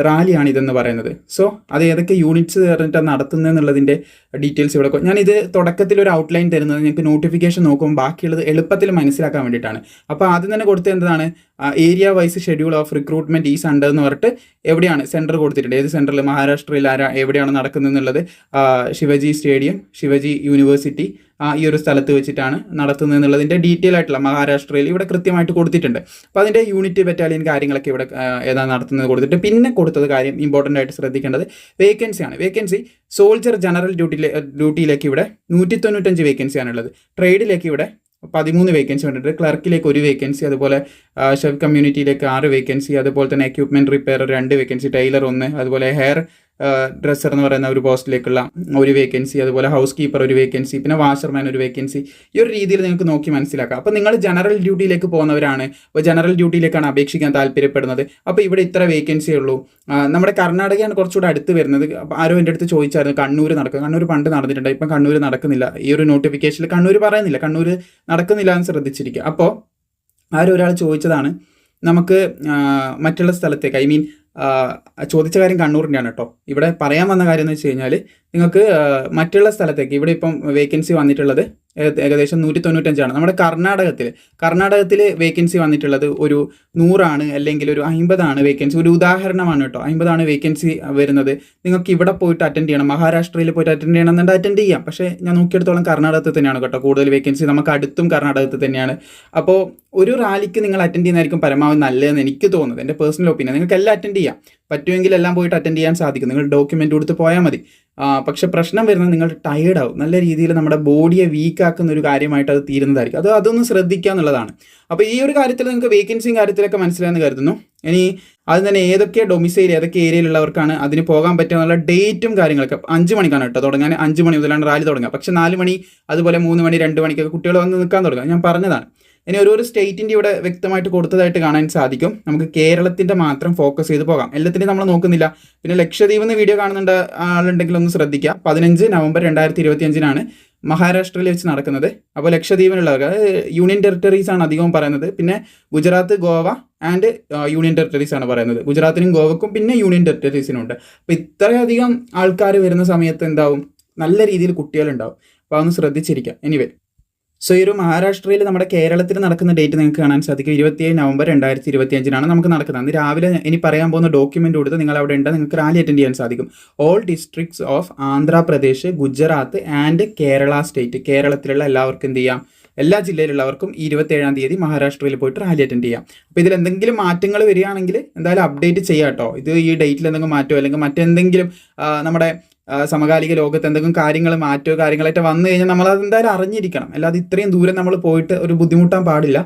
റാലിയാണ് ഇതെന്ന് പറയുന്നത്. സോ അത് ഏതൊക്കെ യൂണിറ്റ്സ് ചേർന്നിട്ടാണ് നടത്തുന്നത് എന്നുള്ളതിൻ്റെ ഡീറ്റെയിൽസ് ഇവിടെ ഞാനിത് തുടക്കത്തിൽ ഒരു ഔട്ട്ലൈൻ തരുന്നത് നിങ്ങൾക്ക് നോട്ടിഫിക്കേഷൻ നോക്കുമ്പോൾ ബാക്കിയുള്ളത് എളുപ്പത്തിൽ മനസ്സിലാക്കാൻ വേണ്ടിയിട്ടാണ്. അപ്പോൾ ആദ്യം തന്നെ കൊടുത്തത് എന്താണ്, area wise schedule of recruitment is under എന്ന് പറഞ്ഞിട്ട് എവിടെയാണ് സെൻറ്റർ കൊടുത്തിട്ടുണ്ട്, ഏത് സെൻറ്ററിൽ, മഹാരാഷ്ട്രയിൽ എവിടെയാണ് നടക്കുന്നത് എന്നുള്ളത്. ശിവജി സ്റ്റേഡിയം, ശിവജി യൂണിവേഴ്സിറ്റി, ഈ ഒരു സ്ഥലത്ത് വെച്ചിട്ടാണ് നടത്തുന്നത് എന്നുള്ളതിൻ്റെ ഡീറ്റെയിൽ ആയിട്ടുള്ള മഹാരാഷ്ട്രയിൽ ഇവിടെ കൃത്യമായിട്ട് കൊടുത്തിട്ടുണ്ട്. അപ്പോൾ അതിൻ്റെ യൂണിറ്റ്, ബറ്റാലിയൻ കാര്യങ്ങളൊക്കെ ഇവിടെ ഏതാണ് നടത്തുന്നത് കൊടുത്തിട്ട്. പിന്നെ കൊടുത്തത് കാര്യം ഇമ്പോർട്ടൻ്റ് ആയിട്ട് ശ്രദ്ധിക്കേണ്ടത് വേക്കൻസിയാണ്. വേക്കൻസി സോൾജർ ജനറൽ ഡ്യൂട്ടിയിലേക്ക് ഇവിടെ 195 വേക്കൻസിയാണുള്ളത്. ട്രേഡിലേക്ക് ഇവിടെ 13 വേക്കൻസി വന്നിട്ടുണ്ട്. ക്ലർക്കിലേക്ക് 1 വേക്കൻസി, അതുപോലെ ഷെഫ് കമ്മ്യൂണിറ്റിയിലേക്ക് 6 വേക്കൻസി, അതുപോലെ തന്നെ എക്യുപ്മെൻറ്റ് റിപ്പയർ 2 വേക്കൻസി, ടൈലർ 1, അതുപോലെ ഹെയർ ഡ്രസ്സർ എന്ന് പറയുന്ന ഒരു പോസ്റ്റിലേക്കുള്ള 1 വേക്കൻസി, അതുപോലെ ഹൗസ് കീപ്പർ 1 വേക്കൻസി, പിന്നെ വാഷർമാൻ 1 വേക്കൻസി. ഈ ഒരു രീതിയിൽ നിങ്ങൾക്ക് നോക്കി മനസ്സിലാക്കാം. അപ്പോൾ നിങ്ങൾ ജനറൽ ഡ്യൂട്ടിയിലേക്ക് പോകുന്നവരാണ്, അപ്പോൾ ജനറൽ ഡ്യൂട്ടിയിലേക്കാണ് അപേക്ഷിക്കാൻ താല്പര്യപ്പെടുന്നത്. അപ്പോൾ ഇവിടെ ഇത്ര വേക്കൻസിയേ ഉള്ളൂ. നമ്മുടെ കർണാടകയാണ് കുറച്ചുകൂടെ അടുത്ത് വരുന്നത്. അപ്പോൾ ആരോ എൻ്റെ അടുത്ത് ചോദിച്ചായിരുന്നു കണ്ണൂർ നടക്കും. കണ്ണൂർ പണ്ട് നടന്നിട്ടുണ്ട്, ഇപ്പം കണ്ണൂർ നടക്കുന്നില്ല. ഈ ഒരു നോട്ടിഫിക്കേഷനിൽ കണ്ണൂർ പറയുന്നില്ല, കണ്ണൂർ നടക്കുന്നില്ല എന്ന് ശ്രദ്ധിച്ചിരിക്കുക. അപ്പോൾ ആരോ ഒരാൾ ചോദിച്ചതാണ് നമുക്ക് മറ്റുള്ള സ്ഥലത്തേക്ക്, ചോദിച്ച കാര്യം കണ്ണൂരിൻ്റെയാണ് കേട്ടോ. ഇവിടെ പറയാൻ വന്ന കാര്യം എന്ന് വെച്ച് കഴിഞ്ഞാൽ നിങ്ങൾക്ക് മറ്റുള്ള സ്ഥലത്തേക്ക് ഇവിടെ ഇപ്പം വേക്കൻസി വന്നിട്ടുള്ളത് ഏകദേശം 195 നമ്മുടെ കർണാടകത്തിൽ വേക്കൻസി വന്നിട്ടുള്ളത് ഒരു 100 അല്ലെങ്കിൽ ഒരു 50 വേക്കൻസി. ഒരു ഉദാഹരണമാണ് കേട്ടോ, 50 വേക്കൻസി വരുന്നത്. നിങ്ങൾക്ക് ഇവിടെ പോയിട്ട് അറ്റൻഡ് ചെയ്യണം, മഹാരാഷ്ട്രയിൽ പോയിട്ട് അറ്റൻഡ് ചെയ്യണം എന്നുണ്ടെങ്കിൽ അറ്റൻഡ് ചെയ്യാം. പക്ഷേ ഞാൻ നോക്കിയെടുത്തോളം കർണാടകത്തിൽ തന്നെയാണ് കേട്ടോ കൂടുതൽ വേക്കൻസി. നമുക്ക് അടുത്തും കർണാടകത്തിൽ തന്നെയാണ്. അപ്പോൾ ഒരു റാലിക്ക് നിങ്ങൾ അറ്റൻഡ് ചെയ്യുന്നതായിരിക്കും പരമാവധി നല്ലതെന്ന് എനിക്ക് തോന്നുന്നത്, എൻ്റെ പേഴ്സണൽ ഒപ്പീനിയൻ. നിങ്ങൾക്ക് എല്ലാം അറ്റൻഡ് ചെയ്യാം, പറ്റുമെങ്കിൽ എല്ലാം പോയിട്ട് അറ്റൻഡ് ചെയ്യാൻ സാധിക്കും. നിങ്ങൾ ഡോക്യുമെൻ്റ് കൊടുത്ത് പോയാൽ മതി. പക്ഷെ പ്രശ്നം വരുന്നത് നിങ്ങൾ ടയേർഡ് ആവും. നല്ല രീതിയിൽ നമ്മുടെ ബോഡിയെ വീക്കാക്കുന്ന ഒരു കാര്യമായിട്ട് അത് തീരുന്നതായിരിക്കും. അതൊന്ന് ശ്രദ്ധിക്കുക എന്നുള്ളതാണ്. അപ്പോൾ ഈ ഒരു കാര്യത്തിൽ നിങ്ങൾക്ക് വേക്കൻസിയും കാര്യത്തിലൊക്കെ മനസ്സിലായെന്ന് കരുതുന്നു. ഇനി അത് തന്നെ ഏതൊക്കെ ഡൊമിസൈൽ, ഏതൊക്കെ ഏരിയയിലുള്ളവർക്കാണ് അതിന് പോകാൻ പറ്റുക എന്നുള്ള ഡേറ്റും കാര്യങ്ങളൊക്കെ 5 മണിക്കാണ് കേട്ടോ തുടങ്ങാൻ. 5 മണി മുതലാണ് റാലി തുടങ്ങുക. പക്ഷേ 4 മണി, അതുപോലെ 3 മണി 2 മണിക്കൊക്കെ കുട്ടികൾ വന്ന് നിൽക്കാൻ തുടങ്ങുക. ഞാൻ പറഞ്ഞതാണ്. ഇനി ഓരോ സ്റ്റേറ്റിൻ്റെ ഇവിടെ വ്യക്തമായിട്ട് കൊടുത്തതായിട്ട് കാണാൻ സാധിക്കും. നമുക്ക് കേരളത്തിൻ്റെ മാത്രം ഫോക്കസ് ചെയ്ത് പോകാം, എല്ലാത്തിൻ്റെയും നമ്മൾ നോക്കുന്നില്ല. പിന്നെ ലക്ഷദ്വീപിൽ നിന്ന് വീഡിയോ കാണുന്നുണ്ട് ആളുണ്ടെങ്കിൽ ഒന്ന് ശ്രദ്ധിക്കുക. 15 നവംബർ 2025 മഹാരാഷ്ട്രയിൽ വെച്ച് നടക്കുന്നത്. അപ്പോൾ ലക്ഷദ്വീപിനുള്ളവർക്ക്, യൂണിയൻ ടെറിട്ടറീസ് ആണ് അധികവും പറയുന്നത്. പിന്നെ Gujarat, Goa and union territories ആണ് പറയുന്നത്. ഗുജറാത്തിനും ഗോവക്കും പിന്നെ യൂണിയൻ ടെറിട്ടറീസിനും ഉണ്ട്. അപ്പോൾ ഇത്രയധികം ആൾക്കാർ വരുന്ന സമയത്ത് എന്താവും, നല്ല രീതിയിൽ കുട്ടികളുണ്ടാവും. അപ്പോൾ അതൊന്ന് ശ്രദ്ധിച്ചിരിക്കുക. എനിവേ, സോ ഈ ഒരു മഹാരാഷ്ട്രയിൽ നമ്മുടെ കേരളത്തിൽ നടക്കുന്ന ഡേറ്റ് നിങ്ങൾക്ക് കാണാൻ സാധിക്കും. 27 നവംബർ 2025 നമുക്ക് നടക്കുന്നത്. അന്ന് രാവിലെ ഇനി പറയാൻ പോകുന്ന ഡോക്യുമെൻ്റ് കൊടുത്ത് നിങ്ങൾ അവിടെ ഉണ്ട്, നിങ്ങൾക്ക് റാലി അറ്റൻഡ് ചെയ്യാൻ സാധിക്കും. All districts of Andhra Pradesh, Gujarat and Kerala state. കേരളത്തിലുള്ള എല്ലാവർക്കും എന്ത് ചെയ്യാം, എല്ലാ ജില്ലയിലുള്ളവർക്കും 27-ാം തീയതി മഹാരാഷ്ട്രയിൽ പോയിട്ട് റാലി അറ്റൻഡ് ചെയ്യാം. അപ്പോൾ ഇതിൽ എന്തെങ്കിലും മാറ്റങ്ങൾ വരികയാണെങ്കിൽ എന്തായാലും അപ്ഡേറ്റ് ചെയ്യാം കേട്ടോ. ഇത് ഈ ഡേറ്റിൽ എന്തെങ്കിലും മാറ്റമോ അല്ലെങ്കിൽ മറ്റെന്തെങ്കിലും നമ്മുടെ സമകാലിക ലോകത്ത് എന്തെങ്കിലും കാര്യങ്ങളായിട്ട് വന്നു കഴിഞ്ഞാൽ നമ്മളത് എന്തായാലും അറിഞ്ഞിരിക്കണം. അല്ലാതെ ഇത്രയും ദൂരം നമ്മൾ പോയിട്ട് ഒരു ബുദ്ധിമുട്ടാൻ പാടില്ല.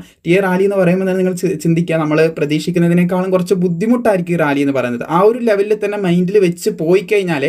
റാലി എന്ന് പറയുമ്പോൾ തന്നെ നിങ്ങൾ ചിന്തിക്കുക, നമ്മൾ പ്രതീക്ഷിക്കുന്നതിനേക്കാളും കുറച്ച് ബുദ്ധിമുട്ടായിരിക്കും ഈ റാലി എന്ന് പറയുന്നത്. ആ ഒരു ലെവലിൽ തന്നെ മൈൻഡിൽ വെച്ച് പോയി കഴിഞ്ഞാൽ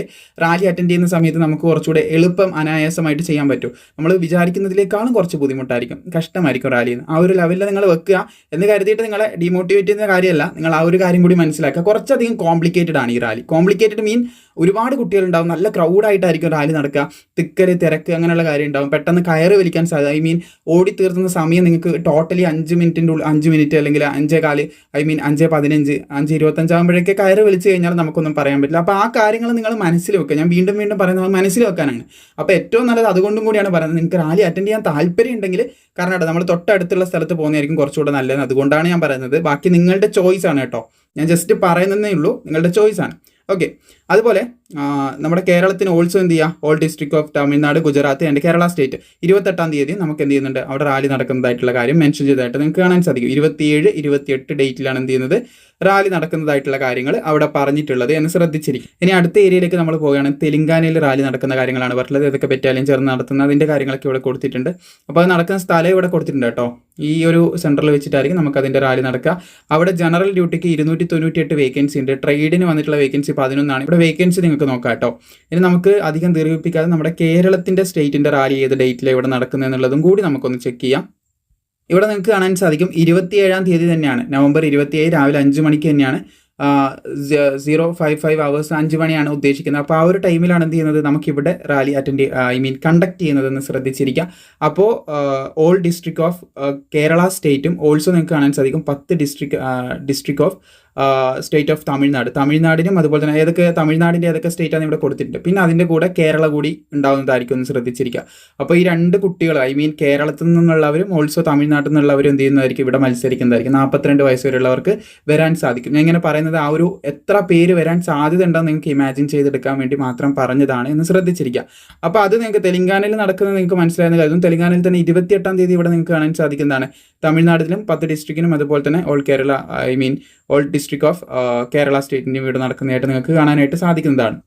റാലി അറ്റൻഡ് ചെയ്യുന്ന സമയത്ത് നമുക്ക് കുറച്ചുകൂടെ എളുപ്പം അനായാസമായിട്ട് ചെയ്യാൻ പറ്റും. നമ്മൾ വിചാരിക്കുന്നതിനേക്കാളും കുറച്ച് ബുദ്ധിമുട്ടായിരിക്കും, കഷ്ടമായിരിക്കും റാലി എന്ന്. ആ ഒരു ലെവലിൽ നിങ്ങൾ വെക്കുക എന്ന് കരുതിയിട്ട് നിങ്ങളെ ഡിമോട്ടിവേറ്റ് ചെയ്യുന്ന കാര്യമല്ല. നിങ്ങൾ ആ ഒരു കാര്യം കൂടി മനസ്സിലാക്കുക. കുറച്ചധികം കോംപ്ലിക്കേറ്റഡ് ആണ് ഈ റാലി. കോംപ്ലിക്കേറ്റഡ് മീൻ ഒരുപാട് കുട്ടികളുണ്ടാവും, നല്ല ക്രൗഡായിട്ടായിരിക്കും റാലി നടക്കുക, തിക്കല് തിരക്ക് അങ്ങനെയുള്ള കാര്യം ഉണ്ടാവും, പെട്ടെന്ന് കയറ് വലിക്കാൻ സാധ്യത, ഓടി തീർത്തുന്ന സമയം നിങ്ങൾക്ക് ടോട്ടലി 5 മിനിറ്റിൻ്റെ 5 മിനിറ്റ് അല്ലെങ്കിൽ 5:15, 5:15, 5:25 ആകുമ്പോഴേക്ക് കയറ് വലിച്ചു കഴിഞ്ഞാൽ നമുക്കൊന്നും പറയാൻ പറ്റില്ല. അപ്പോൾ ആ കാര്യങ്ങൾ നിങ്ങൾ മനസ്സിൽ വെക്കുക. ഞാൻ വീണ്ടും വീണ്ടും പറയുന്നത് മനസ്സിൽ വെക്കാനാണ്. അപ്പോൾ ഏറ്റവും നല്ലത് അതുകൊണ്ടും കൂടിയാണ് പറയുന്നത്, നിങ്ങൾക്ക് റാലി അറ്റൻഡ് ചെയ്യാൻ താല്പര്യം ഉണ്ടെങ്കിൽ കർണാടക നമ്മൾ തൊട്ടടുത്തുള്ള സ്ഥലത്ത് പോകുന്നതായിരിക്കും കുറച്ചുകൂടെ നല്ലത്. അതുകൊണ്ടാണ് ഞാൻ പറയുന്നത്. ബാക്കി നിങ്ങളുടെ ചോയ്സ് ആണ് കേട്ടോ, ഞാൻ ജസ്റ്റ് പറയുന്നതേ ഉള്ളൂ, നിങ്ങളുടെ ചോയ്സ് ആണ്. ഓക്കെ. അതുപോലെ നമ്മുടെ കേരളത്തിന് ഓൾസോ എന്ത് ചെയ്യുക, all district of Tamil Nadu, Gujarat and Kerala state 28-ാം തീയതി നമുക്ക് എന്ത് ചെയ്യുന്നുണ്ട്, അവിടെ റാലി നടക്കുന്നതായിട്ടുള്ള കാര്യം മെൻഷൻ ചെയ്തതായിട്ട് നിങ്ങൾക്ക് കാണാൻ സാധിക്കും. 27, 28 ഡേറ്റിലാണ് എന്ത് ചെയ്യുന്നത്, റാലി നടക്കുന്നതായിട്ടുള്ള കാര്യങ്ങൾ അവിടെ പറഞ്ഞിട്ടുള്ളത് എന്ന് ശ്രദ്ധിച്ചിരിക്കും. ഇനി അടുത്ത ഏരിയയിലേക്ക് നമ്മൾ പോവുകയാണ്. തെലങ്കാനയിൽ റാലി നടക്കുന്ന കാര്യങ്ങളാണ് പറഞ്ഞത്. ഏതൊക്കെ ബറ്റാലിയൻ ചേർന്ന് നടത്തുന്ന അതിൻ്റെ കാര്യങ്ങളൊക്കെ ഇവിടെ കൊടുത്തിട്ടുണ്ട്. അപ്പോൾ അത് നടക്കുന്ന സ്ഥലം ഇവിടെ കൊടുത്തിട്ടുണ്ട് കേട്ടോ. ഈ ഒരു സെൻറ്ററിൽ വെച്ചിട്ടായിരിക്കും നമുക്ക് അതിൻ്റെ റാലി നടക്കുക. അവിടെ ജനറൽ ഡ്യൂട്ടിക്ക് 298 വേക്കൻസി ഉണ്ട്. ട്രേഡിന് വന്നിട്ടുള്ള വേക്കൻസി 11 ആണ്. ഇവിടെ വേക്കൻസി നിങ്ങൾക്ക് നോക്കാം കേട്ടോ. ഇനി നമുക്ക് അധികം ദീർഘിപ്പിക്കാതെ നമ്മുടെ കേരളത്തിൻ്റെ സ്റ്റേറ്റിൻ്റെ റാലി ഏത് ഡേറ്റിലാണ് ഇവിടെ നടക്കുന്നത് എന്നുള്ളതും കൂടി നമുക്കൊന്ന് ചെക്ക് ചെയ്യാം. ഇവിടെ നിങ്ങൾക്ക് കാണാൻ സാധിക്കും 27-ാം തീയതി തന്നെയാണ്, നവംബർ 27 രാവിലെ 5 മണിക്ക് തന്നെയാണ്. 055 hours 5 മണിയാണ് ഉദ്ദേശിക്കുന്നത്. അപ്പോൾ ആ ഒരു ടൈമിലാണ് എന്ത് ചെയ്യുന്നത്, നമുക്കിവിടെ റാലി കണ്ടക്ട് ചെയ്യുന്നതെന്ന് ശ്രദ്ധിച്ചിരിക്കുക. അപ്പോൾ ഓൾ ഡിസ്ട്രിക്ട് ഓഫ് കേരള സ്റ്റേറ്റും ഓൾസോ നിങ്ങൾക്ക് കാണാൻ സാധിക്കും 10 ഡിസ്ട്രിക്ട് ഓഫ് സ്റ്റേറ്റ് ഓഫ് തമിഴ്നാടിനും അതുപോലെ തന്നെ ഏതൊക്കെ തമിഴ്നാടിൻ്റെ ഏതൊക്കെ സ്റ്റേറ്റാണ് ഇവിടെ കൊടുത്തിട്ടുണ്ട്. പിന്നെ അതിൻ്റെ കൂടെ കേരള കൂടി ഉണ്ടാവുന്നതായിരിക്കും എന്ന് ശ്രദ്ധിച്ചിരിക്കുക. അപ്പോൾ ഈ 2 കുട്ടികൾ കേരളത്തിൽ നിന്നുള്ളവരും ഓൾസോ തമിഴ്നാട്ടിൽ നിന്നുള്ളവരും എന്ത് ചെയ്യുന്നതായിരിക്കും, ഇവിടെ മത്സരിക്കുന്നതായിരിക്കും. 42 വയസ്സ് വരെയുള്ളവർക്ക് വരാൻ സാധിക്കും. ഞാൻ ഇങ്ങനെ പറയുന്നത് ആ ഒരു എത്ര പേര് വരാൻ സാധ്യത ഉണ്ടെന്ന് നിങ്ങൾക്ക് ഇമാജിൻ ചെയ്തെടുക്കാൻ വേണ്ടി മാത്രം പറഞ്ഞതാണ് എന്ന് ശ്രദ്ധിച്ചിരിക്കുക. അപ്പോൾ അത് നിങ്ങൾക്ക് തെലങ്കാനയിൽ നടക്കുന്നത് നിങ്ങൾക്ക് മനസ്സിലായെന്ന് കരുതും. തെലങ്കാനയിൽ തന്നെ 28-ാം തീയതി ഇവിടെ നിങ്ങൾക്ക് കാണാൻ സാധിക്കുന്നതാണ്. തമിഴ്നാട്ടിലും 10 ഡിസ്ട്രിക്റ്റിനും അതുപോലെ തന്നെ all Kerala all district of Kerala സ്റ്റേറ്റിൻ്റെ വീട് നടക്കുന്നതായിട്ട് നിങ്ങൾക്ക് കാണാനായിട്ട് സാധിക്കുന്നതാണ്.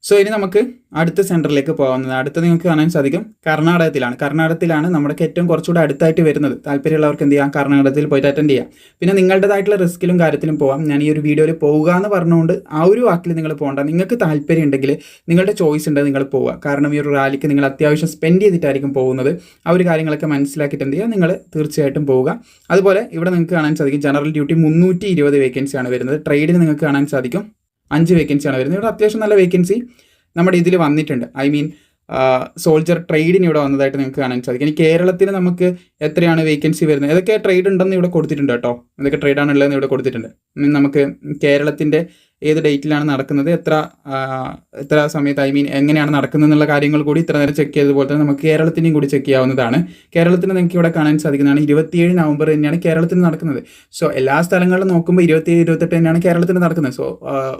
സോ ഇനി നമുക്ക് അടുത്ത സെൻറ്ററിലേക്ക് പോകുന്നത്. അടുത്ത് നിങ്ങൾക്ക് കാണാൻ സാധിക്കും കർണാടകത്തിലാണ് നമ്മുടെ ഏറ്റവും കുറച്ചുകൂടെ അടുത്തായിട്ട് വരുന്നത്. താല്പര്യമുള്ളവർക്ക് എന്ത് ചെയ്യാം, കർണാടകത്തിൽ പോയിട്ട് അറ്റൻഡ് ചെയ്യാം. പിന്നെ നിങ്ങളുടേതായിട്ടുള്ള റിസ്ക്കിലും കാര്യത്തിലും പോകാം. ഞാൻ ഈ ഒരു വീഡിയോയിൽ പോകുക എന്ന് പറഞ്ഞുകൊണ്ട് ആ ഒരു വാക്കിൽ നിങ്ങൾ പോകണ്ട. നിങ്ങൾക്ക് താല്പര്യം ഉണ്ടെങ്കിൽ നിങ്ങളുടെ ചോയ്സ് ഉണ്ട്, നിങ്ങൾ പോവുക. കാരണം ഈ ഒരു റാലിക്ക് നിങ്ങൾ അത്യാവശ്യം സ്പെൻഡ് ചെയ്തിട്ടായിരിക്കും പോകുന്നത്. ആ ഒരു കാര്യങ്ങളൊക്കെ മനസ്സിലാക്കിയിട്ട് എന്ത് ചെയ്യുക, നിങ്ങൾ തീർച്ചയായിട്ടും പോവുക. അതുപോലെ ഇവിടെ നിങ്ങൾക്ക് കാണാൻ സാധിക്കും ജനറൽ ഡ്യൂട്ടി 320 വേക്കൻസിയാണ് വരുന്നത്. ട്രേഡിന് നിങ്ങൾക്ക് കാണാൻ സാധിക്കും 5 വേക്കൻസിയാണ് വരുന്നത്. ഇവിടെ അത്യാവശ്യം നല്ല വേക്കൻസി നമ്മുടെ ഇതിൽ വന്നിട്ടുണ്ട്. സോൾജർ ട്രേഡിന് ഇവിടെ വന്നതായിട്ട് നിങ്ങൾക്ക് കാണാൻ സാധിക്കും. ഇനി കേരളത്തിൽ നമുക്ക് എത്രയാണ് വേക്കൻസി വരുന്നത്, ഏതൊക്കെ ട്രേഡ് ഉണ്ടെന്ന് ഇവിടെ കൊടുത്തിട്ടുണ്ട് കേട്ടോ. ഏതൊക്കെ ട്രേഡാണ് ഉള്ളതെന്ന് ഇവിടെ കൊടുത്തിട്ടുണ്ട്. നമുക്ക് കേരളത്തിൻ്റെ ഏത് ഡേറ്റിലാണ് നടക്കുന്നത്, എത്ര സമയത്ത് എങ്ങനെയാണ് നടക്കുന്നത് എന്നുള്ള കാര്യങ്ങൾ കൂടി ഇത്ര നേരം ചെക്ക് ചെയ്തതുപോലെ തന്നെ നമുക്ക് കേരളത്തിനെയും കൂടി ചെക്ക് ചെയ്യാവുന്നതാണ്. കേരളത്തിന് നിങ്ങൾക്ക് ഇവിടെ കാണാൻ സാധിക്കുന്നതാണ് 27 നവംബർ തന്നെയാണ് കേരളത്തിൽ നടക്കുന്നത്. സോ എല്ലാ സ്ഥലങ്ങളിലും നോക്കുമ്പോൾ 27, 28 തന്നെയാണ് കേരളത്തിൽ നടക്കുന്നത്. സോ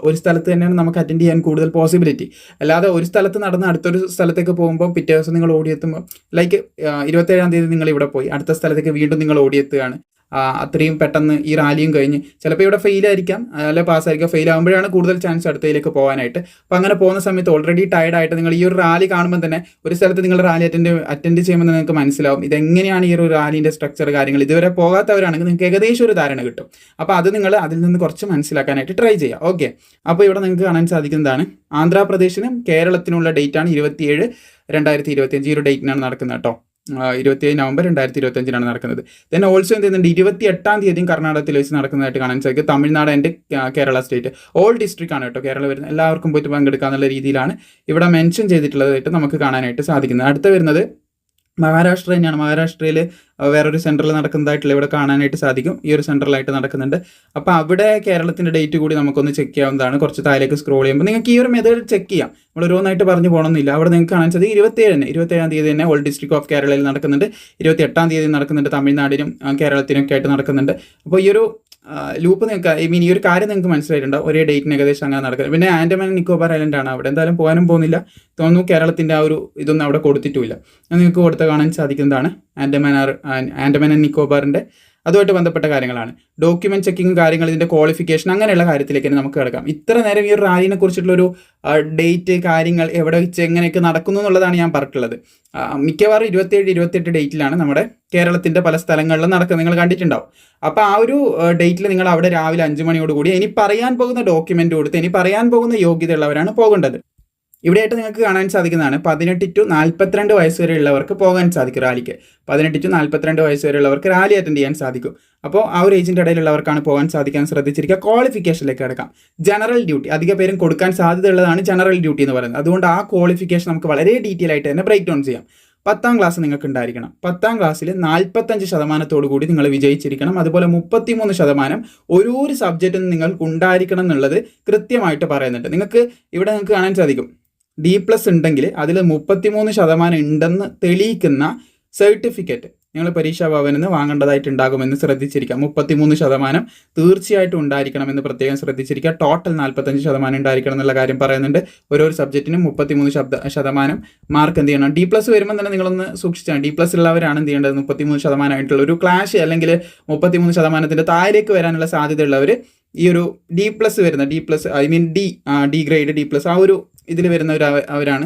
ഒരു സ്ഥലത്ത് തന്നെയാണ് നമുക്ക് അറ്റൻഡ് ചെയ്യാൻ കൂടുതൽ പോസിബിലിറ്റി. അല്ലാതെ ഒരു സ്ഥലത്ത് നടന്ന് അടുത്തൊരു സ്ഥലത്തേക്ക് പോകുമ്പോൾ പിറ്റേ ദിവസം നിങ്ങൾ ഓടിയെത്തുമ്പോൾ ലൈക്ക് 27-ാം തീയതി നിങ്ങൾ ഇവിടെ പോയി അടുത്ത സ്ഥലത്തേക്ക് വീണ്ടും നിങ്ങൾ ഓടിയെത്തുകയാണ്. അത്രയും പെട്ടെന്ന് ഈ റാലിയും കഴിഞ്ഞ് ചിലപ്പോൾ ഇവിടെ ഫെയിലായിരിക്കാം, അല്ലെ പാസ്സായിരിക്കാം. ഫെയിൽ ആകുമ്പോഴാണ് കൂടുതൽ ചാൻസ് അടുത്തതിലേക്ക് പോകാനായിട്ട്. അപ്പോൾ അങ്ങനെ പോകുന്ന സമയത്ത് ഓൾറെഡി ടയർഡായിട്ട് നിങ്ങൾ ഈ ഒരു റാലി കാണുമ്പോൾ തന്നെ ഒരു സ്ഥലത്ത് നിങ്ങൾ റാലി അറ്റൻഡ് ചെയ്യുമ്പോൾ നിങ്ങൾക്ക് മനസ്സിലാവും ഇതെങ്ങനെയാണ് ഈ ഒരു റാലിൻ്റെ സ്ട്രക്ചർ കാര്യങ്ങൾ. ഇതുവരെ പോകാത്തവരാണെങ്കിൽ നിങ്ങൾക്ക് ഏകദേശം ഒരു ധാരണ കിട്ടും. അപ്പോൾ അത് നിങ്ങൾ അതിൽ നിന്ന് കുറച്ച് മനസ്സിലാക്കാനായിട്ട് ട്രൈ ചെയ്യുക. ഓക്കെ. അപ്പോൾ ഇവിടെ നിങ്ങൾക്ക് കാണാൻ സാധിക്കുന്നതാണ് ആന്ധ്രാപ്രദേശിനും കേരളത്തിനുള്ള ഡേറ്റാണ് 27, 2025 ഈ ഒരു ഡേറ്റിനാണ് നടക്കുന്നത് കേട്ടോ. 27 നവംബർ 2025 നടക്കുന്നത്. ദെൻ ഓൾസോ എന്ത് ചെയ്യുന്നുണ്ട് 28-ാം തീയതിയും കർണാടകത്തിൽ വെച്ച് നടക്കുന്നതായിട്ട് കാണാൻ സാധിക്കും. Tamil Nadu and Kerala state all district ആണ് കേട്ടോ. കേരള വരുന്ന എല്ലാവർക്കും പോയിട്ട് പങ്കെടുക്കാന്നുള്ള രീതിയിലാണ് ഇവിടെ മെൻഷൻ ചെയ്തിട്ടുള്ളതായിട്ട് നമുക്ക് കാണാനായിട്ട് സാധിക്കുന്നത്. അടുത്ത വരുന്നത് മഹാരാഷ്ട്ര തന്നെയാണ്. മഹാരാഷ്ട്രയിൽ വേറൊരു സെൻറ്ററിൽ നടക്കുന്നതായിട്ടുള്ള ഇവിടെ കാണാനായിട്ട് സാധിക്കും. ഈ ഒരു സെൻറ്ററിലായിട്ട് നടക്കുന്നുണ്ട്. അപ്പോൾ അവിടെ കേരളത്തിൻ്റെ ഡേറ്റ് കൂടി നമുക്കൊന്ന് ചെക്ക് ചെയ്യാവുന്നതാണ്. കുറച്ച് താഴേക്ക് സ്ക്രോൾ ചെയ്യുമ്പോൾ നിങ്ങൾക്ക് ഈ ഒരു മെത്തേഡ് ചെക്ക് ചെയ്യാം. നമ്മൾ ഓരോന്നായിട്ട് പറഞ്ഞു പോകണമെന്നില്ല. അവിടെ നിങ്ങൾക്ക് കാണാൻ സാധിക്കും 27-ാം തീയതി തന്നെ ഓൾ ഡിസ്ട്രിക്ട് ഓഫ് കേരളയിൽ നടക്കുന്നുണ്ട്. 28-ാം തീയതി നടക്കുന്നുണ്ട്. തമിഴ്നാടിനും കേരളത്തിനൊക്കെ ആയിട്ട് നടക്കുന്നുണ്ട്. അപ്പോൾ ഈ ഒരു ലൂപ്പ് നിങ്ങൾക്ക് ഈ ഒരു കാര്യം നിങ്ങൾക്ക് മനസ്സിലായിട്ടുണ്ടാവും. ഒരേ ഡേറ്റിന് ഏകദേശം അങ്ങനെ നടക്കുന്നത്. പിന്നെ ആൻഡമാൻ നിക്കോബാർ ഐലൻഡ് ആണ്. അവിടെ എന്തായാലും പോകാനും പോകുന്നില്ല തോന്നുന്നു. കേരളത്തിൻ്റെ ആ ഒരു ഇതൊന്നും അവിടെ കൊടുത്തിട്ടുമില്ല. നിങ്ങൾക്ക് കൊടുത്ത് കാണാൻ സാധിക്കുന്നതാണ് ആൻഡമാൻ ആൻഡ് നിക്കോബാറിൻ്റെ അതുമായിട്ട് ബന്ധപ്പെട്ട കാര്യങ്ങളാണ്. ഡോക്യുമെന്റ് ചെക്കിങ്ങും കാര്യങ്ങൾ, ഇതിൻ്റെ ക്വാളിഫിക്കേഷൻ അങ്ങനെയുള്ള കാര്യത്തിലേക്ക് നമുക്ക് കിടക്കാം. ഇത്ര നേരം ഈ ഒരു റാലിനെ കുറിച്ചിട്ടുള്ളൊരു ഡേറ്റ് കാര്യങ്ങൾ എവിടെ വെച്ച് എങ്ങനെയൊക്കെ നടക്കുന്നു എന്നുള്ളതാണ് ഞാൻ പറഞ്ഞിട്ടുള്ളത്. മിക്കവാറും 27, 28 ഡേറ്റിലാണ് നമ്മുടെ കേരളത്തിൻ്റെ പല സ്ഥലങ്ങളിലും നടക്കുന്നത്. നിങ്ങൾ കണ്ടിട്ടുണ്ടാവും. അപ്പോൾ ആ ഒരു ഡേറ്റിൽ നിങ്ങൾ അവിടെ രാവിലെ 5 മണിയോടുകൂടി ഇനി പറയാൻ പോകുന്ന ഡോക്യുമെൻ്റ് കൊടുത്ത് ഇനി പറയാൻ പോകുന്ന യോഗ്യതയുള്ളവരാണ് പോകേണ്ടത്. ഇവിടെയായിട്ട് നിങ്ങൾക്ക് കാണാൻ സാധിക്കുന്നതാണ് 18 to 42 വയസ്സ് വരെ ഉള്ളവർക്ക് പോകാൻ സാധിക്കും റാലിക്ക്. 18 to 42 വയസ്സ് വരെ ഉള്ളവർക്ക് റാലി അറ്റൻഡ് ചെയ്യാൻ സാധിക്കും. അപ്പോൾ ആ ഒരു ഏജിൻ്റെ ഇടയിലുള്ളവർക്കാണ് പോകാൻ സാധിക്കാൻ ശ്രദ്ധിച്ചിരിക്കുക. ക്വാളിഫിക്കേഷനിലേക്ക് കിടക്കാം. ജനറൽ ഡ്യൂട്ടി അധിക പേരും കൊടുക്കാൻ സാധ്യതയുള്ളതാണ് ജനറൽ ഡ്യൂട്ടി എന്ന് പറയുന്നത്. അതുകൊണ്ട് ആ ക്വാളിഫിക്കേഷൻ നമുക്ക് വളരെ ഡീറ്റെയിൽ ആയിട്ട് തന്നെ ബ്രേക്ക് ഡൗൺ ചെയ്യാം. 10ാം ക്ലാസ് നിങ്ങൾക്ക് ഉണ്ടായിരിക്കണം. 10ാം ക്ലാസ്സിൽ 45% കൂടി നിങ്ങൾ വിജയിച്ചിരിക്കണം. അതുപോലെ 33% ഒരു സബ്ജക്റ്റിൽ നിങ്ങൾക്ക് ഉണ്ടായിരിക്കണം എന്നുള്ളത് കൃത്യമായിട്ട് പറയുന്നുണ്ട്. നിങ്ങൾക്ക് ഇവിടെ നിങ്ങൾക്ക് കാണാൻ സാധിക്കും D+ ഉണ്ടെങ്കിൽ അതിൽ 33% ഉണ്ടെന്ന് തെളിയിക്കുന്ന സർട്ടിഫിക്കറ്റ് നിങ്ങൾ പരീക്ഷാ ഭവനിൽ നിന്ന് വാങ്ങേണ്ടതായിട്ടുണ്ടാകുമെന്ന് ശ്രദ്ധിച്ചിരിക്കുക. 33% തീർച്ചയായിട്ടും ഉണ്ടായിരിക്കണമെന്ന് പ്രത്യേകം ശ്രദ്ധിച്ചിരിക്കുക. ടോട്ടൽ 45% ഉണ്ടായിരിക്കണം എന്നുള്ള കാര്യം പറയുന്നുണ്ട്. ഓരോ സബ്ജക്റ്റിനും 33% മാർക്ക് എന്ത് ചെയ്യണം. D+ വരുമ്പോൾ തന്നെ നിങ്ങളൊന്ന് സൂക്ഷിച്ചാണ്. D+ ഉള്ളവരാണ് എന്ത് ചെയ്യേണ്ടത്, 33% ആയിട്ടുള്ള ഒരു ക്ലാഷ് അല്ലെങ്കിൽ 33% താഴേക്ക് വരാനുള്ള സാധ്യതയുള്ളവർ ഈ ഒരു D+ വരുന്ന ഡി ഗ്രേഡ് D+ ആ ഒരു ഇതിൽ വരുന്നവരാണ്